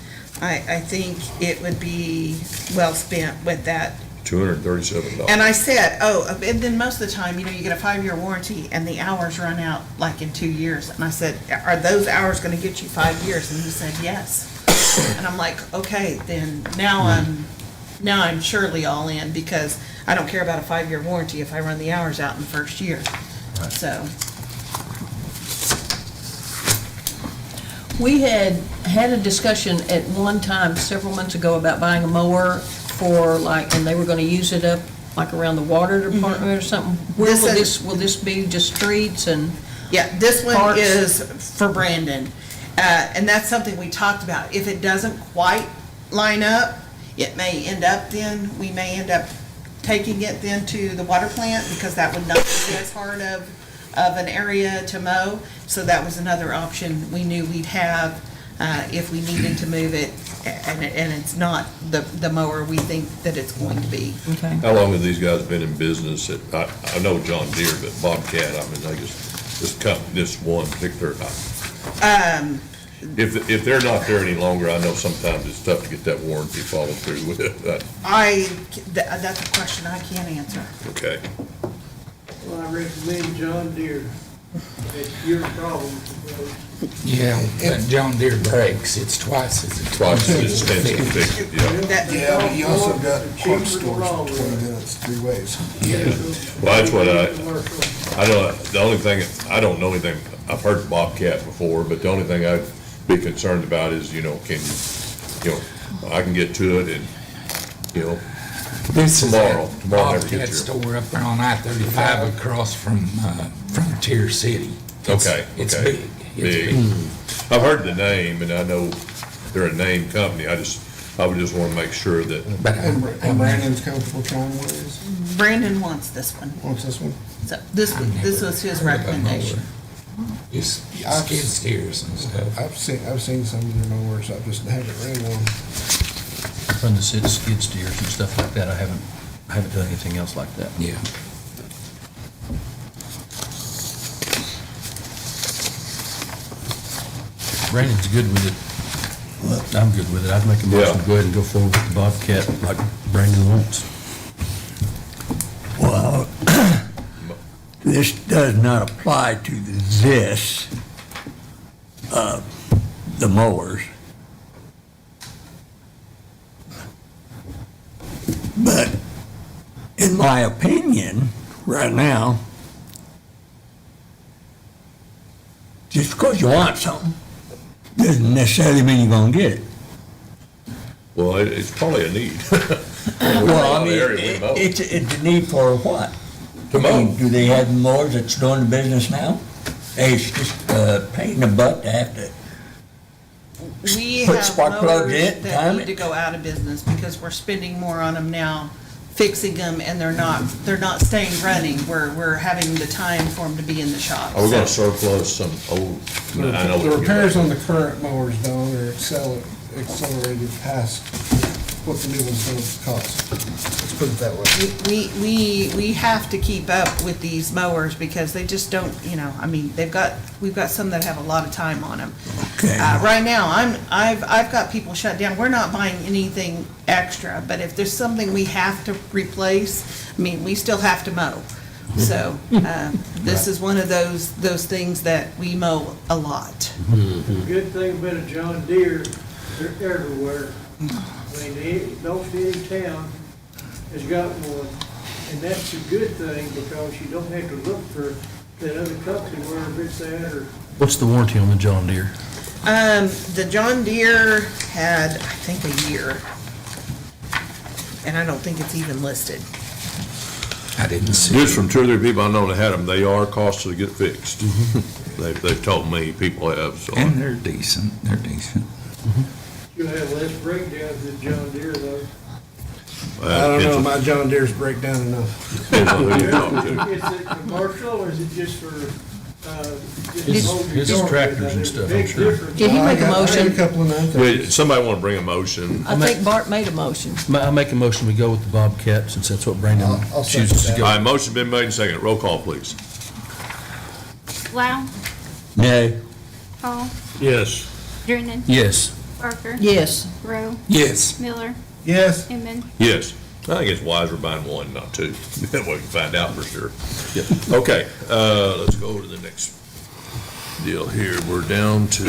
I think it would be well spent with that. $237. And I said, and then most of the time, you know, you get a 5-year warranty and the hours run out like in 2 years. And I said, are those hours gonna get you 5 years? And he said, yes. And I'm like, okay, then now I'm surely all in, because I don't care about a 5-year warranty if I run the hours out in the first year. So, We had a discussion at one time several months ago about buying a mower for like, and they were gonna use it up like around the water department or something. Where will this be, just streets and? yeah, this one Parts. is for Brandon. And that's something we talked about. If it doesn't quite line up, it may end up we may end up taking it then to the water plant, because that would not be as hard of an area to mow. So that was another option we knew we'd have if we needed to move it, and it's not the mower we think that it's going to be. Okay. How long have these guys been in business? I know John Deere, but Bobcat, I mean, this one particular, if they're not there any longer, I know sometimes it's tough to get that warranty followed through with it. That's a question I can't answer. Okay. Well, I recommend John Deere. It's your problem. Yeah, that John Deere brakes, it's twice as Twice as expensive to fix it, yeah. Yeah, but you also got Cheaper parts to stores roll for 20 with. minutes, 3 ways. Well, that's what I don't, the only thing, I don't know anything, I've heard Bobcat before, but the only thing I'd be concerned about is, you know, I can get to it and, you know, This is Tomorrow a never Bobcat gets here. store up there on I-35 across from Frontier City. Okay, It's okay. big. It's big. I've heard the name, and I know they're a name company, I would just want to make sure that, But And Brandon's comfortable trying one of these? Brandon wants this one. Wants this one? So this was his recommendation. it's skid steers and stuff. I've seen some of their mowers, I just haven't ran one. Run the skid steers and stuff like that. I haven't done anything else like that. Yeah. Brandon's good with it. I'm good with it. I'd make a motion to go ahead and go forward with the Bobcat like Brandon wants. Well, this does not apply to the mowers. But in my opinion, right now, just because you want something doesn't necessarily mean you're gonna get it. well, it's probably a need. Well, I mean, Area we mow. it's a need for what? To I mean, mow. do they have mowers that's doing the business now? Hey, it's just pain in the butt to have to. We Put have spark plugs mowers in it, that time need it. to go out of business because we're spending more on them now, fixing them, and they're not staying running. We're having the time for them to be in the shop. Are we gonna So, surplus some old? I know we The can get repairs that. on the current mowers, Don, are accelerated past what the new one's gonna cost. Let's put it that way. we have to keep up with these mowers because they just don't, you know, I mean, we've got some that have a lot of time on them. Okay. Right now, I've got people shut down. We're not buying anything extra, but if there's something we have to replace, I mean, we still have to mow. So, this is one of those things that we mow a lot. The good thing about a John Deere, they're everywhere. I mean, most any town has got one, and that's a good thing because you don't have to look for that other company wherever it's at or. What's the warranty on the John Deere? The John Deere had, I think, a year. And I don't think it's even listed. I didn't see. Just from 2 or 3 people I know that had them, they are costly to get fixed. They've told me, people have, so. And they're decent, they're decent. You'll have less breakdowns than John Deere though. I don't know, my John Deere's break down enough. Depends on who you talk to. Is it commercial or is it just for, His tractors and stuff, I'm sure. Did he make a I got a motion? couple of nine Wait, things. somebody want to bring a motion? I think Bart made a motion. I make a motion, we go with the Bobcat, since that's what Brandon I'll second chooses to that. go. All right, motion been made and seconded. Roll call, please. Lau, No. Paul, Yes. Drennan, Yes. Barker, Yes. Rowe, Yes. Miller, Yes, Inman. Yes. I think it's wiser buying one, not two. That way we can find out for sure. Okay, let's go to the next deal here. We're down to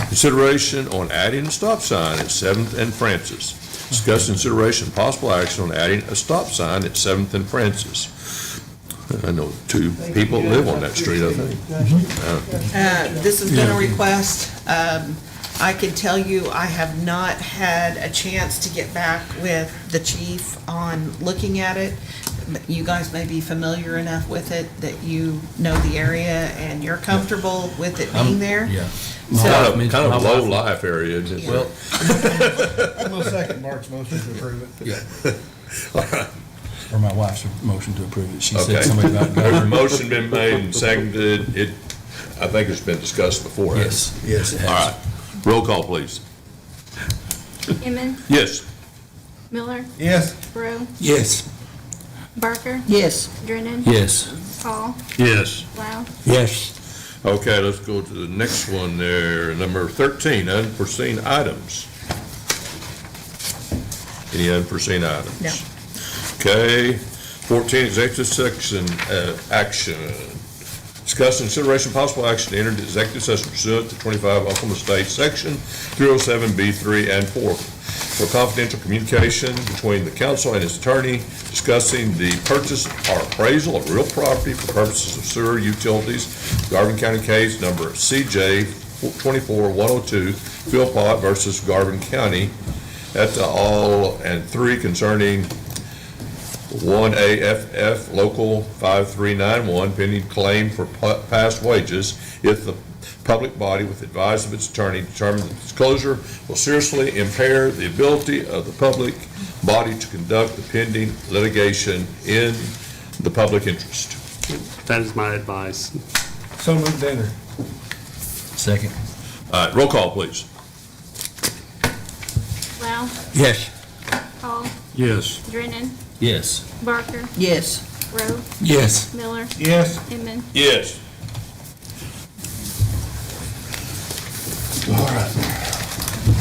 consideration on adding a stop sign at 7th and Francis. Discuss consideration, possible action on adding a stop sign at 7th and Francis. I know 2 people that live on that street, I think. This has been a request. I can tell you, I have not had a chance to get back with the chief on looking at it. But you guys may be familiar enough with it that you know the area and you're comfortable with it being there. Yeah. So, Kind of a low life area, isn't it? Well, I'm gonna second Mark's motion to approve it. or my wife's motion to approve it. She Okay. said something about There's a government. motion been made and seconded. I think it's been discussed before. hasn't it? Yes, it All has. right. Roll call, please. Inman, Yes. Miller, Yes, Rowe, Yes. Barker, Yes. Drennan, Yes. Paul, Yes. Lau. Yes. Okay, let's go to the next one there, number 13, unforeseen items. Any unforeseen items? No. Okay, 14, executive section, action. Discuss consideration possible action to enter into executive session pursuant to 25 Oklahoma State Section 307B3 and 4 for confidential communication between the council and its attorney discussing the purchase or appraisal of real property for purposes of sewer utilities, Garvin County case number CJ 24102, Philpott versus Garvin County, et al., and 3 concerning 1AFF Local 5391 pending claim for past wages if the public body, with advice of its attorney, determines that disclosure will seriously impair the ability of the public body to conduct the pending litigation in the public interest. That is my advice. so moved, enter. Second. All right, roll call, please. Lau, Yes. Paul, Yes. Drennan, Yes. Barker, Yes. Rowe, Yes. Miller, Yes. Inman. Yes. All right.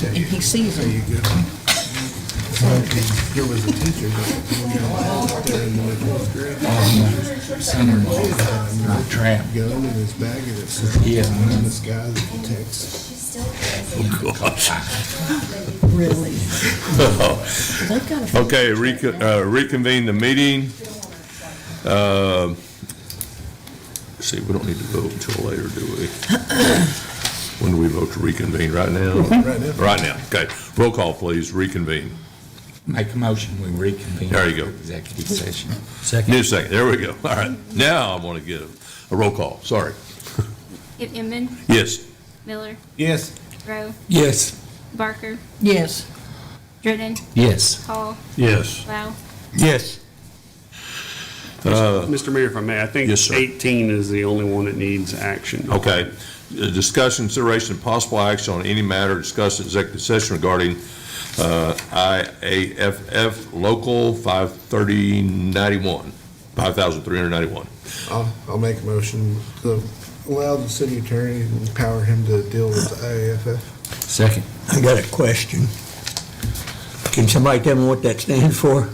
and he sees There them. you go. There was a teacher that there in the middle grade. Not trap. Gun in his bag and it said, Yeah. and this guy that detects. Really? They've got a Okay, reconvene the meeting. See, we don't need to vote until later, do we? When do we vote to reconvene? Right now? Right now. Right now, okay. Roll call, please, reconvene. Make a motion, we reconvene. There you go. Executive session. Need a second, there we go. All right, now I want to get a roll call, sorry. Inman, Yes. Miller, Yes. Rowe, Yes. Barker, Yes. Drennan, Yes. Hall, Yes. Lau. Yes. Mr. Mayor, if I may, I think Yes, sir. 18 is the only one that needs action. Okay. Discussion, consideration, and possible action on any matter discussed in executive session regarding IAFF Local 5,391. I'll make a motion to allow the city attorney and empower him to deal with the IAFF. Second. I got a question. Can somebody tell me what that stands for?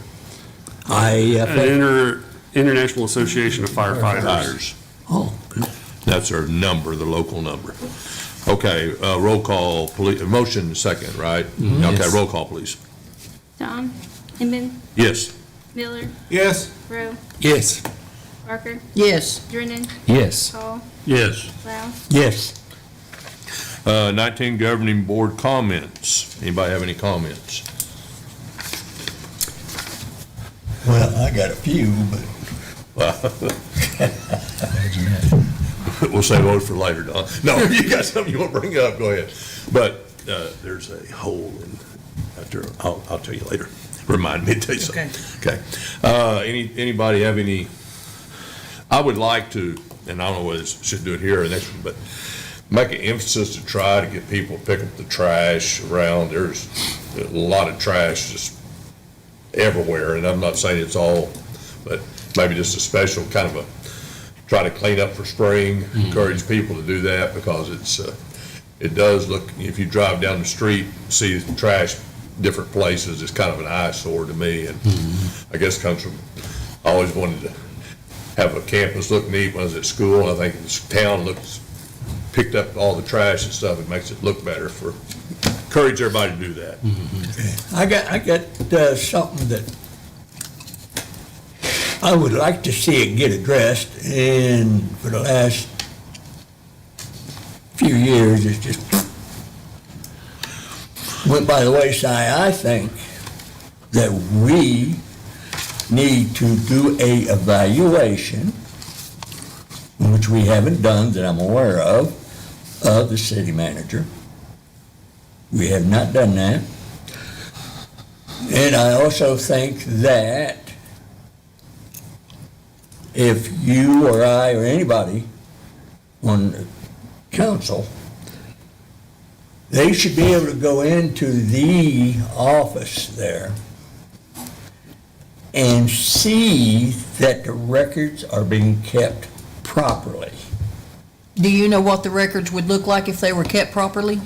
IAFF? International Association of Firefighters. Fighters. Oh, That's our number, the local number. Okay, roll call, motion second, right? Okay, roll call, please. Tom, Inman, Yes. Miller, Yes. Rowe, Yes. Barker, Yes. Drennan, Yes. Hall, Yes. Lau. yes. 19, governing board comments. Anybody have any comments? Well, I got a few, but We'll save those for later, Don. No, you got something you want to bring up, go ahead. But there's a hole in, after, I'll tell you later. Remind me to tell you something. Okay. Anybody have any, I would like to, and I don't know whether I should do it here or next one, but make an emphasis to try to get people to pick up the trash around. There's a lot of trash just everywhere, and I'm not saying it's all, but maybe just a special kind of a, try to clean up for spring, encourage people to do that, because it does look, if you drive down the street, see the trash different places, it's kind of an eyesore to me, and I guess it comes from, I always wanted to have a campus look neat when I was at school, and I think this town looks, picked up all the trash and stuff, it makes it look better for, encourage everybody to do that. I got something that I would like to see it get addressed, and for the last few years, it's just went by the wayside. I think that we need to do a evaluation, which we haven't done that I'm aware of the city manager. We have not done that. And I also think that if you or I or anybody on the council, they should be able to go into the office there and see that the records are being kept properly. Do you know what the records would look like if they were kept properly?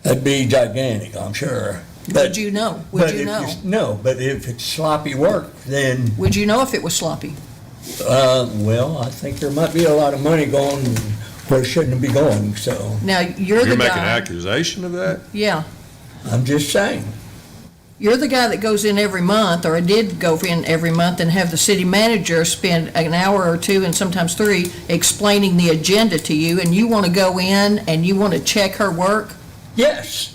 That'd be gigantic, I'm sure. Would you know? Would you know? No, but if it's sloppy work, then, Would you know if it was sloppy? well, I think there might be a lot of money going where it shouldn't be going, so Now, you're the You're making an guy. accusation of that? Yeah. I'm just saying. You're the guy that goes in every month, or did go in every month, and have the city manager spend an hour or two, and sometimes 3, explaining the agenda to you, and you want to go in and you want to check her work? Yes.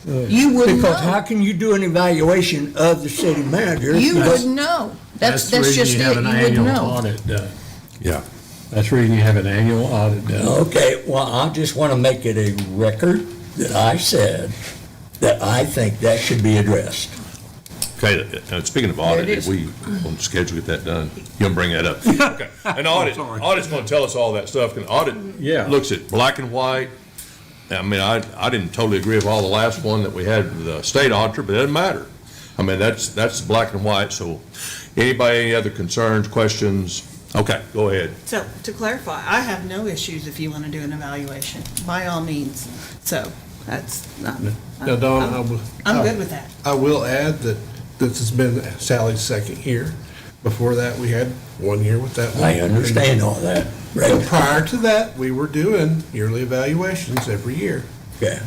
You wouldn't Because how know. can you do an evaluation of the city manager? You wouldn't know. That's the reason just you it. have You an wouldn't annual know. audit done. Yeah. That's the reason you have an annual audit done. Okay, well, I just want to make it a record that I said that I think that should be addressed. Okay, speaking of audit, There it if is. we on schedule get that done, you gonna bring that up? Okay, an audit's gonna tell us all that stuff, and audit Yeah. looks at black and white. I mean, I didn't totally agree with all the last one that we had with the state auditor, but it doesn't matter. I mean, that's black and white, so anybody, any other concerns, questions? Okay, go ahead. So, to clarify, I have no issues if you want to do an evaluation, by all means. So, That's, Now, Dawn, I'm good with that. I will add that this has been Sally's second year. Before that, we had 1 year with that one. I understand all that. But prior to that, we were doing yearly evaluations every year. Yeah.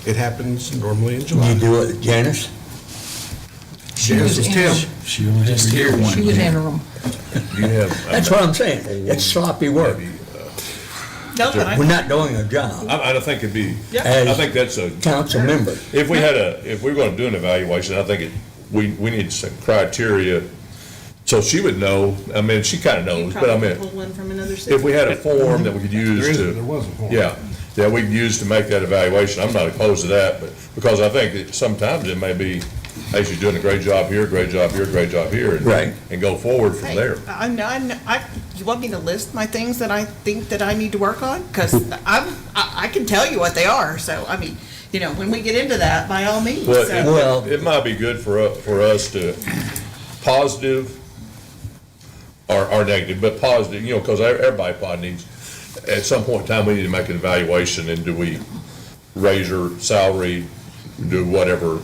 It happens normally in July. You do it, Janice? Janice was Tim. She was just here one She was year. interim. You have, That's what I'm saying. It's sloppy work. No, but I, We're not doing a job I think it'd be, I as think that's a, council members. if we're gonna do an evaluation, I think we need some criteria, so she would know, I mean, she kinda you knows, but I probably mean, pull one from another city. if we had a form that we could use There to, was a form. yeah, we could use to make that evaluation, I'm not opposed to that, but, because I think that sometimes it may be, hey, she's doing a great job here, great job here, great job here. Right. And go forward from Hey, there. you want me to list my things that I think that I need to work on? Because I can tell you what they are, so, I mean, when we get into that, by all means. Well, So- Well- it might be good for us to, positive or negative, but positive, because everybody probably needs, at some point in time, we need to make an evaluation, and do we raise her salary, do whatever,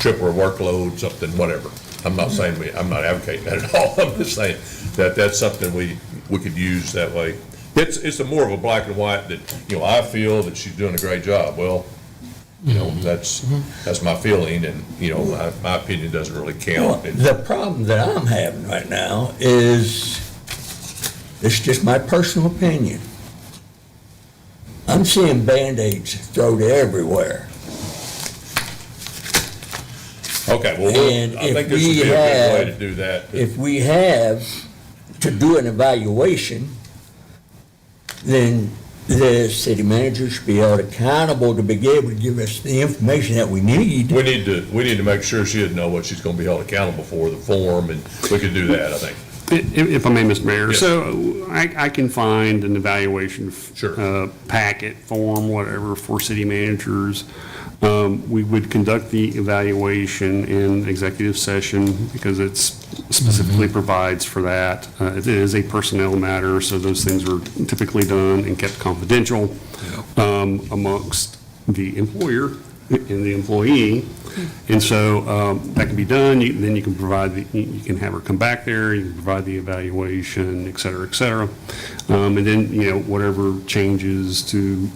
triple her workload, something, whatever. I'm not saying I'm not advocating that at all, I'm just saying that that's something we could use that way. It's a more of a black and white that, I feel that she's doing a great job, well, that's my feeling, and, my opinion doesn't really count. The problem that I'm having right now is, it's just my personal opinion. I'm seeing Band-Aids thrown everywhere. Okay, well, And I think if this would we be a good way have- to do that. If we have to do an evaluation, then the city manager should be held accountable to be able to give us the information that we need. We need to make sure she would know what she's gonna be held accountable for, the form, and we could do that, I think. If I may, Mr. Mayor, Yes. so I can find an evaluation Sure. packet, form, whatever, for city managers. We would conduct the evaluation in executive session because it specifically provides for that. It is a personnel matter, so those things are typically done and kept confidential amongst the employer and the employee. And so that can be done. Then you can provide, you can have her come back there, you can provide the evaluation, et cetera, et cetera. And then, whatever changes to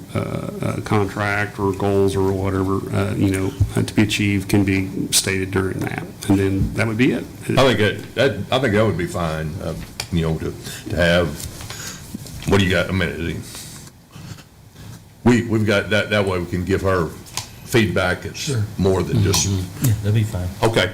contract or goals or whatever, to be achieved can be stated during that. And then that would be it. I think that would be fine, to have, what do you got, a minute? We've got, that way we can give her feedback, it's more than just, Yeah, that'd be fine. okay.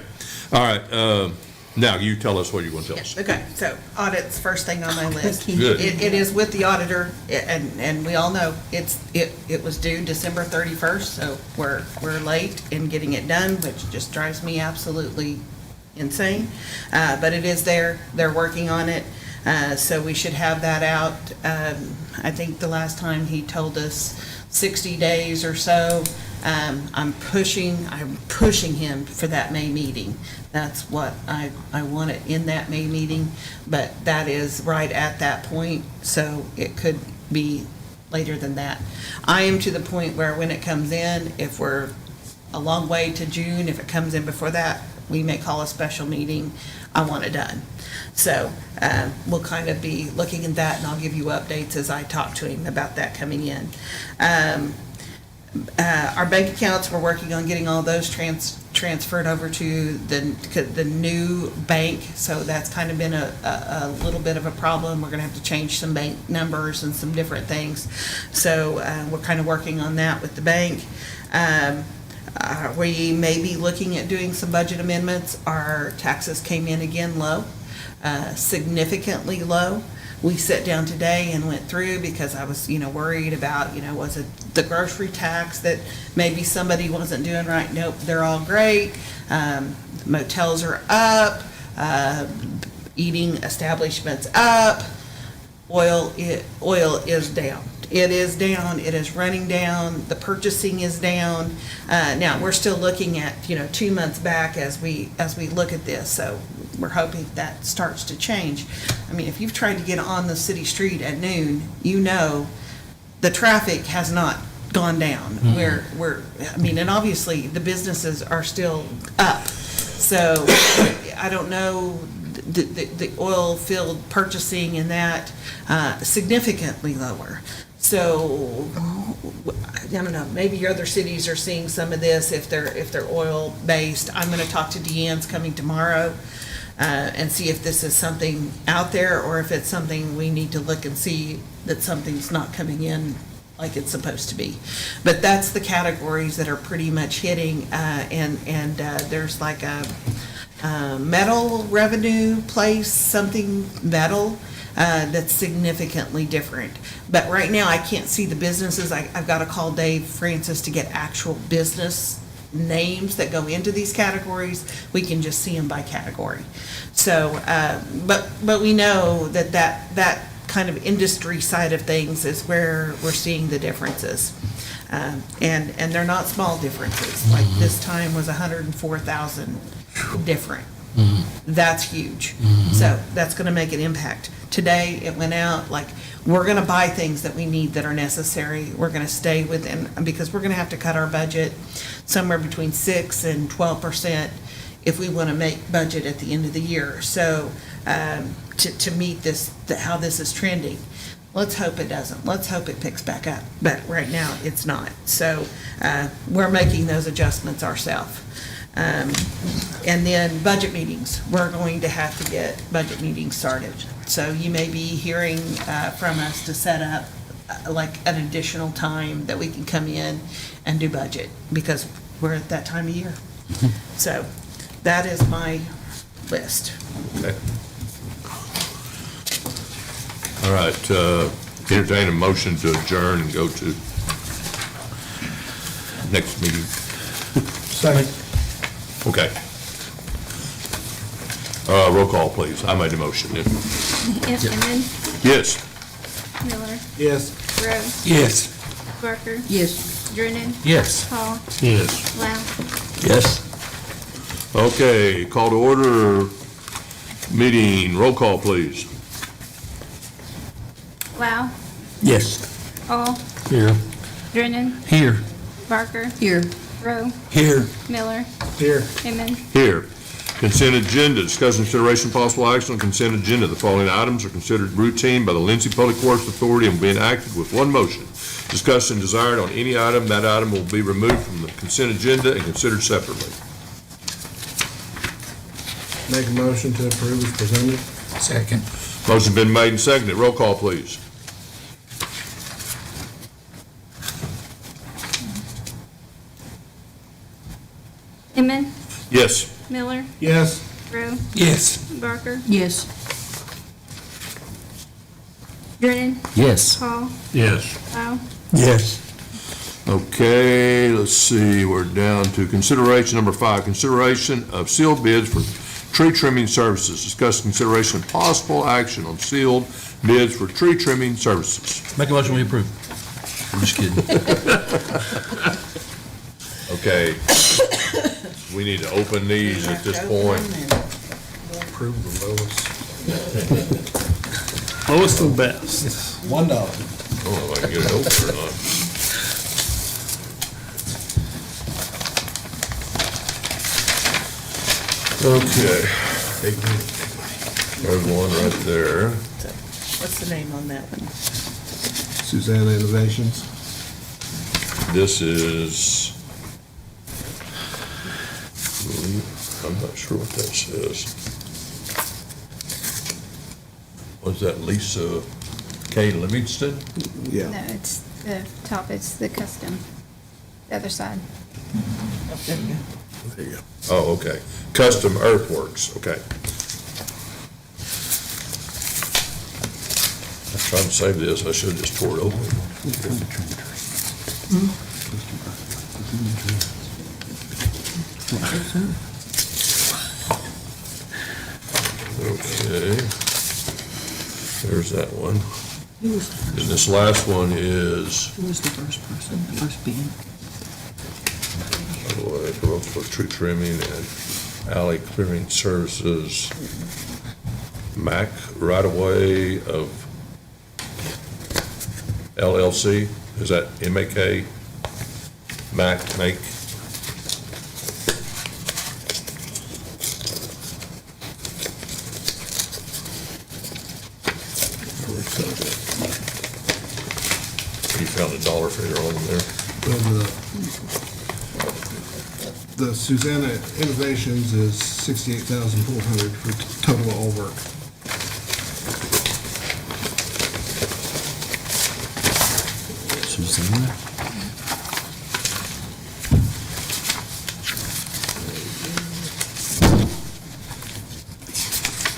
All right, now you tell us what you want to tell us. Okay, so audit's first thing on my list. Good. It is with the auditor, and we all know, it was due December 31st, so we're late in getting it done, which just drives me absolutely insane. But it is there, they're working on it, so we should have that out. I think the last time he told us 60 days or so. I'm pushing him for that May meeting. That's what I want it in that May meeting, but that is right at that point, so it could be later than that. I am to the point where when it comes in, if we're a long way to June, if it comes in before that, we may call a special meeting. I want it done. So we'll kind of be looking at that, and I'll give you updates as I talk to him about that coming in. Our bank accounts, we're working on getting all those transferred over to the new bank, so that's kind of been a little bit of a problem. We're gonna have to change some bank numbers and some different things. So we're kind of working on that with the bank. We may be looking at doing some budget amendments. Our taxes came in again low, significantly low. We sat down today and went through because I was, worried about, was it the grocery tax that maybe somebody wasn't doing right? Nope, they're all great. Motels are up, eating establishments up. Oil is down. It is down, it is running down, the purchasing is down. Now, we're still looking at, 2 months back as we look at this, so we're hoping that starts to change. I mean, if you've tried to get on the city street at noon, the traffic has not gone down. I mean, and obviously, the businesses are still up. So I don't know, the oil field purchasing and that significantly lower. So, I don't know, maybe other cities are seeing some of this if they're oil-based. I'm gonna talk to Deanne's coming tomorrow and see if this is something out there or if it's something we need to look and see that something's not coming in like it's supposed to be. But that's the categories that are pretty much hitting, and there's like a metal revenue place, something metal, that's significantly different. But right now, I can't see the businesses. I've got to call Dave Francis to get actual business names that go into these categories. We can just see them by category. So, but we know that kind of industry side of things is where we're seeing the differences. And they're not small differences. Like this time was 104,000 different. That's huge. So that's going to make an impact. Today, it went out, like, we're going to buy things that we need that are necessary. We're going to stay within, because we're going to have to cut our budget somewhere between 6 and 12% if we want to make budget at the end of the year. So to meet this, how this is trending, let's hope it doesn't. Let's hope it picks back up. But right now, it's not. So we're making those adjustments ourselves. And then budget meetings. We're going to have to get budget meetings started. So you may be hearing from us to set up like an additional time that we can come in and do budget because we're at that time of year. So that is my list. Okay. All right, entertain a motion to adjourn and go to next meeting. Second. Okay. Roll call, please. I made the motion. Inman, Yes. Miller, Yes. Rowe, Yes. Barker, Yes. Drennan, Yes. Hall, Yes. Lau. Yes. Okay, call to order meeting. Roll call, please. Lau, Yes. Hall, Here. Drennan, Here. Barker, Here. Rowe, Here. Miller, Here. Inman. Here. Consent agenda, discuss consideration possible action on consent agenda. The following items are considered routine by the Lindsay Public Works Authority and being acted with one motion. Discussed and desired on any item, that item will be removed from the consent agenda and considered separately. Make a motion to approve as presented. Second. Motion been made and seconded. Roll call, please. Inman, Yes. Miller, Yes. Rowe, Yes. Barker, Yes. Drennan, Yes. Hall, Yes. Lau. Yes. Okay, let's see, we're down to consideration number 5, consideration of sealed bids for tree trimming services. Discuss consideration of possible action on sealed bids for tree trimming services. Make a motion, we approve. I'm just kidding. Okay. We need to open these at this point. Approve the lowest. Lowest and best. $1. I don't know if I can get it open or not. Okay. There's one right there. What's the name on that one? Susanna Innovations. This is, I'm not sure what that says. Was that Lisa K. Livingston? Yeah. No, it's the top, it's the custom, the other side. There you go. Oh, okay. Custom Earthworks, okay. I was trying to save this, I should have just tore it open. Okay. There's that one. And this last one is, Who was the first person, the first bid? for tree trimming and alley clearing services. MAC right-of-way of LLC, is that MAK? Mac make? You found a dollar figure on there? Well, the Susanna Innovations is 68,400 for total all work. Susanna?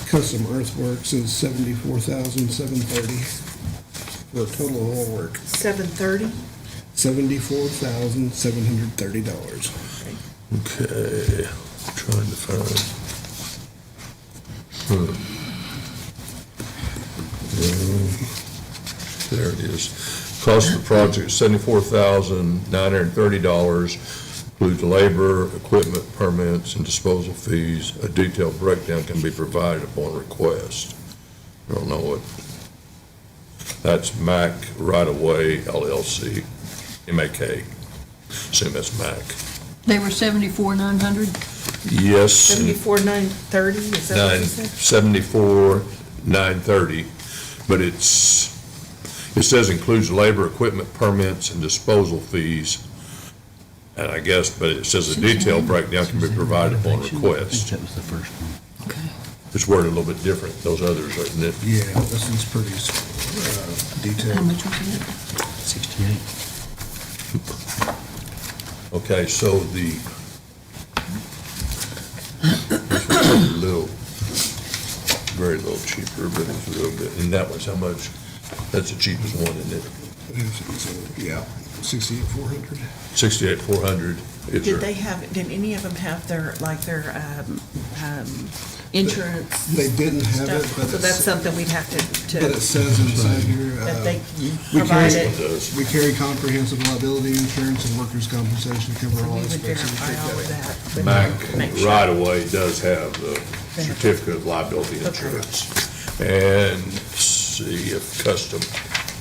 Custom Earthworks is 74,730 for total all work. 7:30? $74,730. Okay, trying to find. There it is. Cost of the project is $74,930, includes labor, equipment, permits, and disposal fees. A detailed breakdown can be provided upon request. I don't know what, that's MAC Right Away LLC, M-A-K. Assume that's MAC. They were 74,900? Yes. 74,930, is that what you said? 74,930, but it says includes labor, equipment, permits, and disposal fees. And I guess, but it says a detailed breakdown can be provided upon request. That was the first one. Okay. It's worded a little bit different, those others, isn't it? Yeah, this one's pretty detailed. How much was it? 68. Okay, so this was a little, very little cheaper, but it's a little bit, and that was how much? That's the cheapest one, isn't it? Yeah, 68,400. 68,400. Is Did there- they have, did any of them have their, insurance? They didn't have it, stuff? but So that's something we'd have But it says inside here, that they we provide carry, it. we carry comprehensive liability insurance and workers' compensation to cover all We would aspects of the verify all of trip. that. but MAC make sure. Right Away does have the certificate of liability insurance. And see if Custom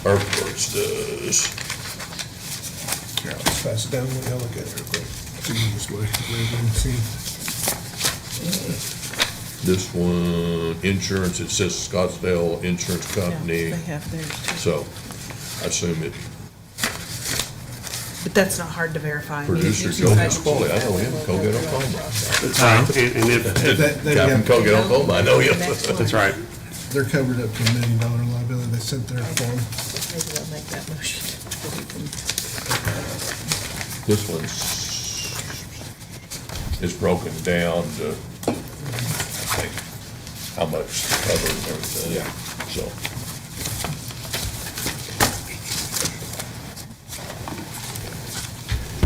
Earthworks does. Here, let's pass it down and we'll look at it real quick. It's the easiest way, rather than see. This one, insurance, it says Scottsdale Insurance Yeah, Company, they have theirs too. so I assume it, But that's not hard to verify. I mean, producer it's Joe inside the Pasquale, I know him, Colgate, Oklahoma. And if, Captain Colgate, Oklahoma, I know him. that's right. They're covered up to $1 million liability. They sent their form. Maybe they'll make that motion. This one's, is broken down to, I think, how much to cover and everything. Yeah. So.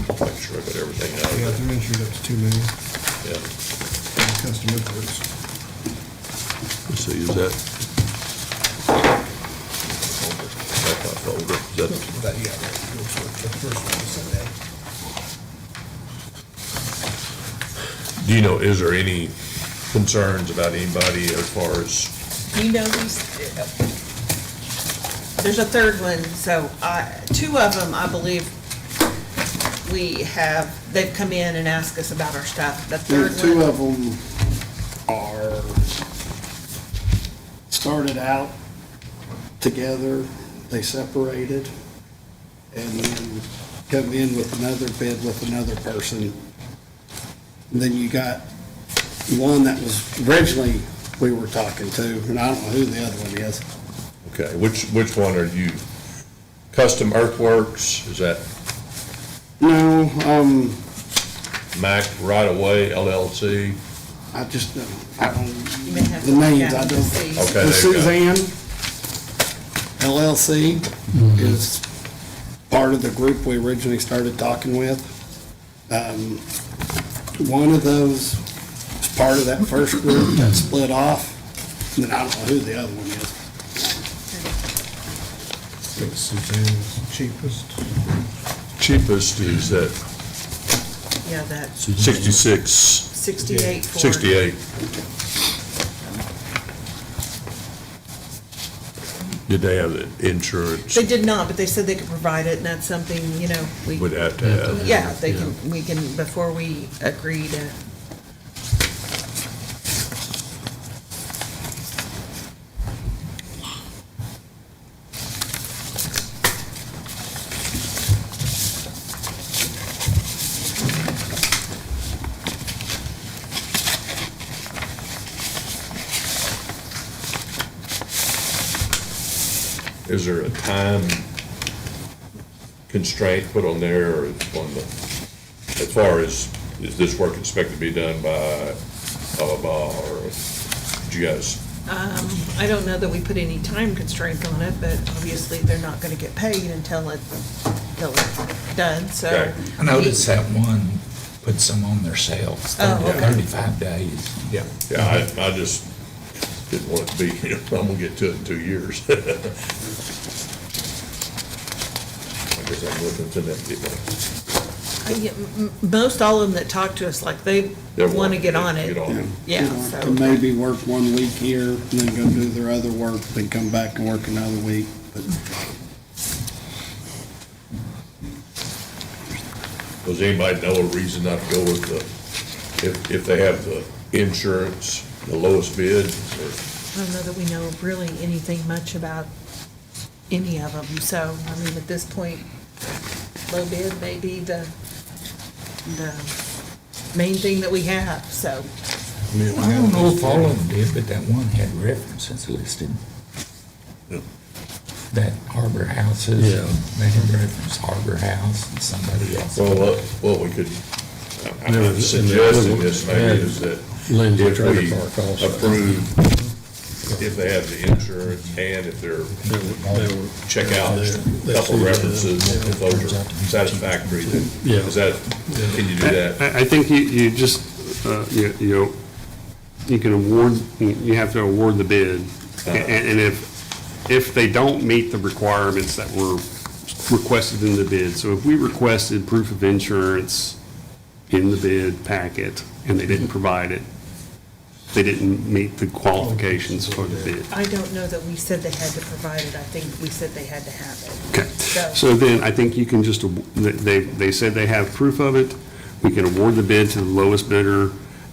Make sure I got everything out Yeah, of they're insured up to $2 million. it. Yeah. Custom Earthworks. Let's see, is that? That's my folder. Is that? That, yeah, the first one is that. Do you know, is there any concerns about anybody as far as, You know these, there's a third one, so two of them, I believe, they've come in and asked us about our stuff. The There third two one, of them are, started out together, they separated, and then come in with another bid with another person. And then you got one that was originally we were talking to, and I don't know who the other one is. okay, which one are you? Custom Earthworks, is that No, MAC Right Away LLC? I just, I you may have don't, to the look names, at I them to don't. see. Okay, The there you go. Suzanne LLC is part of the group we originally started talking with. One of those is part of that first group that split off, and then I don't know who the other one is. I think Suzanne's cheapest. Cheapest is that Yeah, that 66, 68 for. 68. Did they have the insurance? They did not, but they said they could provide it, and that's something, you know, we. Would have to have. Yeah, they can, we can, before we agree to. Is there a time constraint put on there, or on the, as far as, is this work expected to be done by blah, blah, blah, or did you guys? I don't know that we put any time constraint on it, but obviously they're not gonna get paid until it's done, so. Okay. I noticed that one put some on their sales, Oh, okay. 35 days. Yeah, I just didn't want it to be, I'm gonna get to it in 2 years. I guess I'm looking to them people. Most all of them that talk to us, like, they They're wanna get on Get it. on it. Yeah, To so. maybe work 1 week here, and then go do their other work, then come back and work another week. But Does anybody know a reason not to go with the, if they have the insurance, the lowest bid? Or I don't know that we know really anything much about any of them, so, I mean, at this point, low bid may be the main thing that we have, so. I don't know if all of them did, but that one had references listed. Yeah. That Harbor Houses, Yeah. they had reference Harbor House and somebody else. Well, what we could, There I'm was- suggesting this maybe and is that Lindsay if Trailer we Park also. approve, if they have the insurance and if they're, check out a couple references, if those are satisfactory, then, Yeah. is that, can you do that? I think you just, you can award, you have to award the bid. And if they don't meet the requirements that were requested in the bid, so if we requested proof of insurance in the bid packet and they didn't provide it, they didn't meet the qualifications for the bid. I don't know that we said they had to provide it, I think we said they had to have it. Okay, so then I think you can just, they said they have proof of it, we can award the bid to the lowest bidder.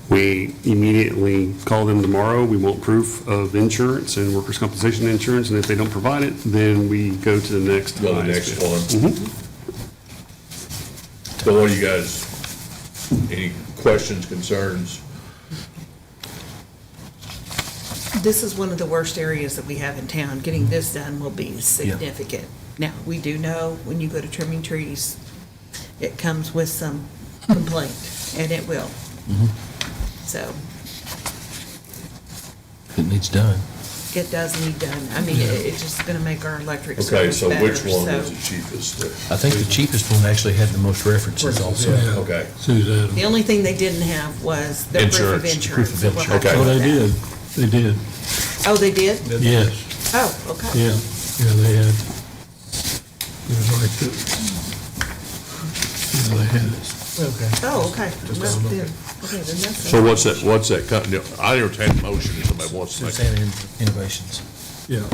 We immediately call them tomorrow, we want proof of insurance and workers' compensation insurance, and if they don't provide it, then we go to the next. Go to the next highest bid. one. Mhm. So what do you guys, any questions, concerns? This is one of the worst areas that we have in town. Getting this done will be significant. Now, we do know when you go to trimming trees, it comes with some complaint, and it will. So, It needs done. it does need done. I mean, it's just gonna make our electric Okay, service so better, which one so. was the cheapest? I think the cheapest one actually had the most references also. Yeah. Okay. Suzanne. The only thing they didn't have was the proof of Insurance. insurance. Proof of so we'll have to insurance. Oh, do they that. did. They did. Oh, they did? Yes. Oh, okay. Yeah, they had, it was like the, they had it. Oh, okay. Well, then, okay, then that's. So what's that company, I entertain a motion if somebody wants to make. Susanna Innovations. Yeah.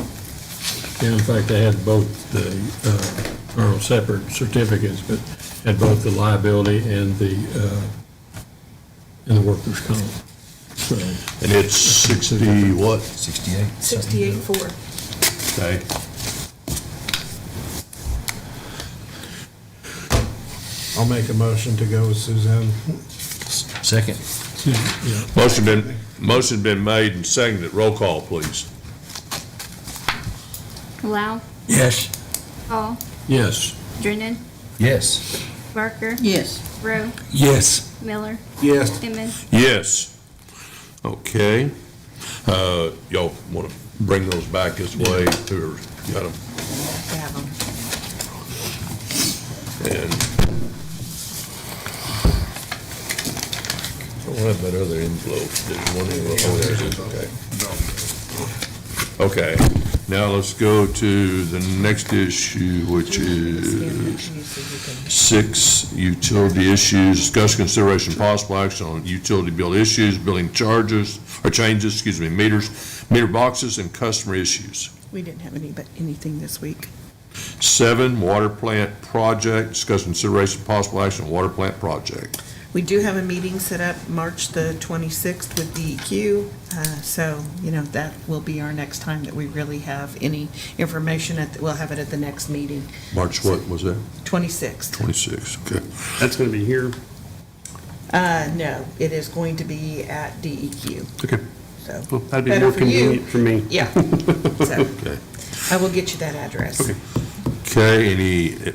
Yeah, in fact, they had both the, or separate certificates, but had both the liability and the workers' comp. So, And it's 60 what? 68. 68.4. Okay. I'll make a motion to go with Suzanne. Second. yeah. Motion been made and seconded. Roll call, please. Lau, Yes. Hall, Yes. Drennan, Yes. Barker, Yes. Rowe, Yes. Miller, Yes. Inman. Yes. Okay. Y'all want to bring those back this way, or got them? Have 'em. And I don't have that other envelope. There's one envelope. Oh, there it is, okay. Okay, now let's go to the next issue, which is 6, utility issues. Discuss consideration possible action on utility bill issues, billing charges, or changes, meter boxes and customer issues. We didn't have anything this week. 7, water plant project, discuss consideration possible action on water plant project. We do have a meeting set up March the 26th with DEQ, so, that will be our next time that we really have any information. We'll have it at the next meeting, March what was that? 26th. 26, okay. That's going to be here. No, it is going to be at DEQ, Okay. so. Well, that'd be better more for you. convenient for me. Yeah, so Okay. I will get you that address. Okay. Okay,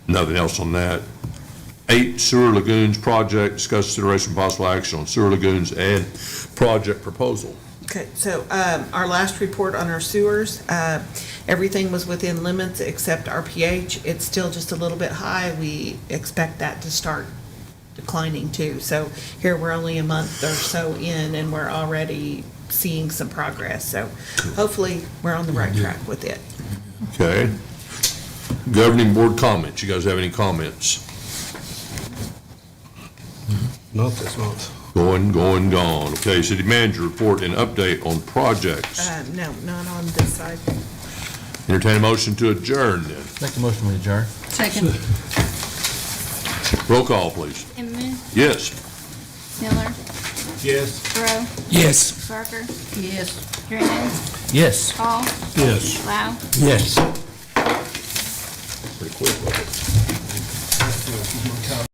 nothing else on that? 8, sewer lagoons project, discuss consideration possible action on sewer lagoons and project proposal. Okay, so our last report on our sewers, everything was within limits except our pH. It's still just a little bit high. We expect that to start declining too. So here we're only a month or so in and we're already seeing some progress. So hopefully we're on the right track with it. Okay. Governing board comments. You guys have any comments? Not this month. Gone. Okay, city manager report and update on projects. No, not on this side. Entertain a motion to adjourn then. Make a motion to adjourn. Second. Roll call, please. Inman, Yes. Miller, Yes. Rowe, Yes. Parker, Yes. Drennan, Yes. Hall, Yes. Lau. Yes. Pretty quick, wasn't it?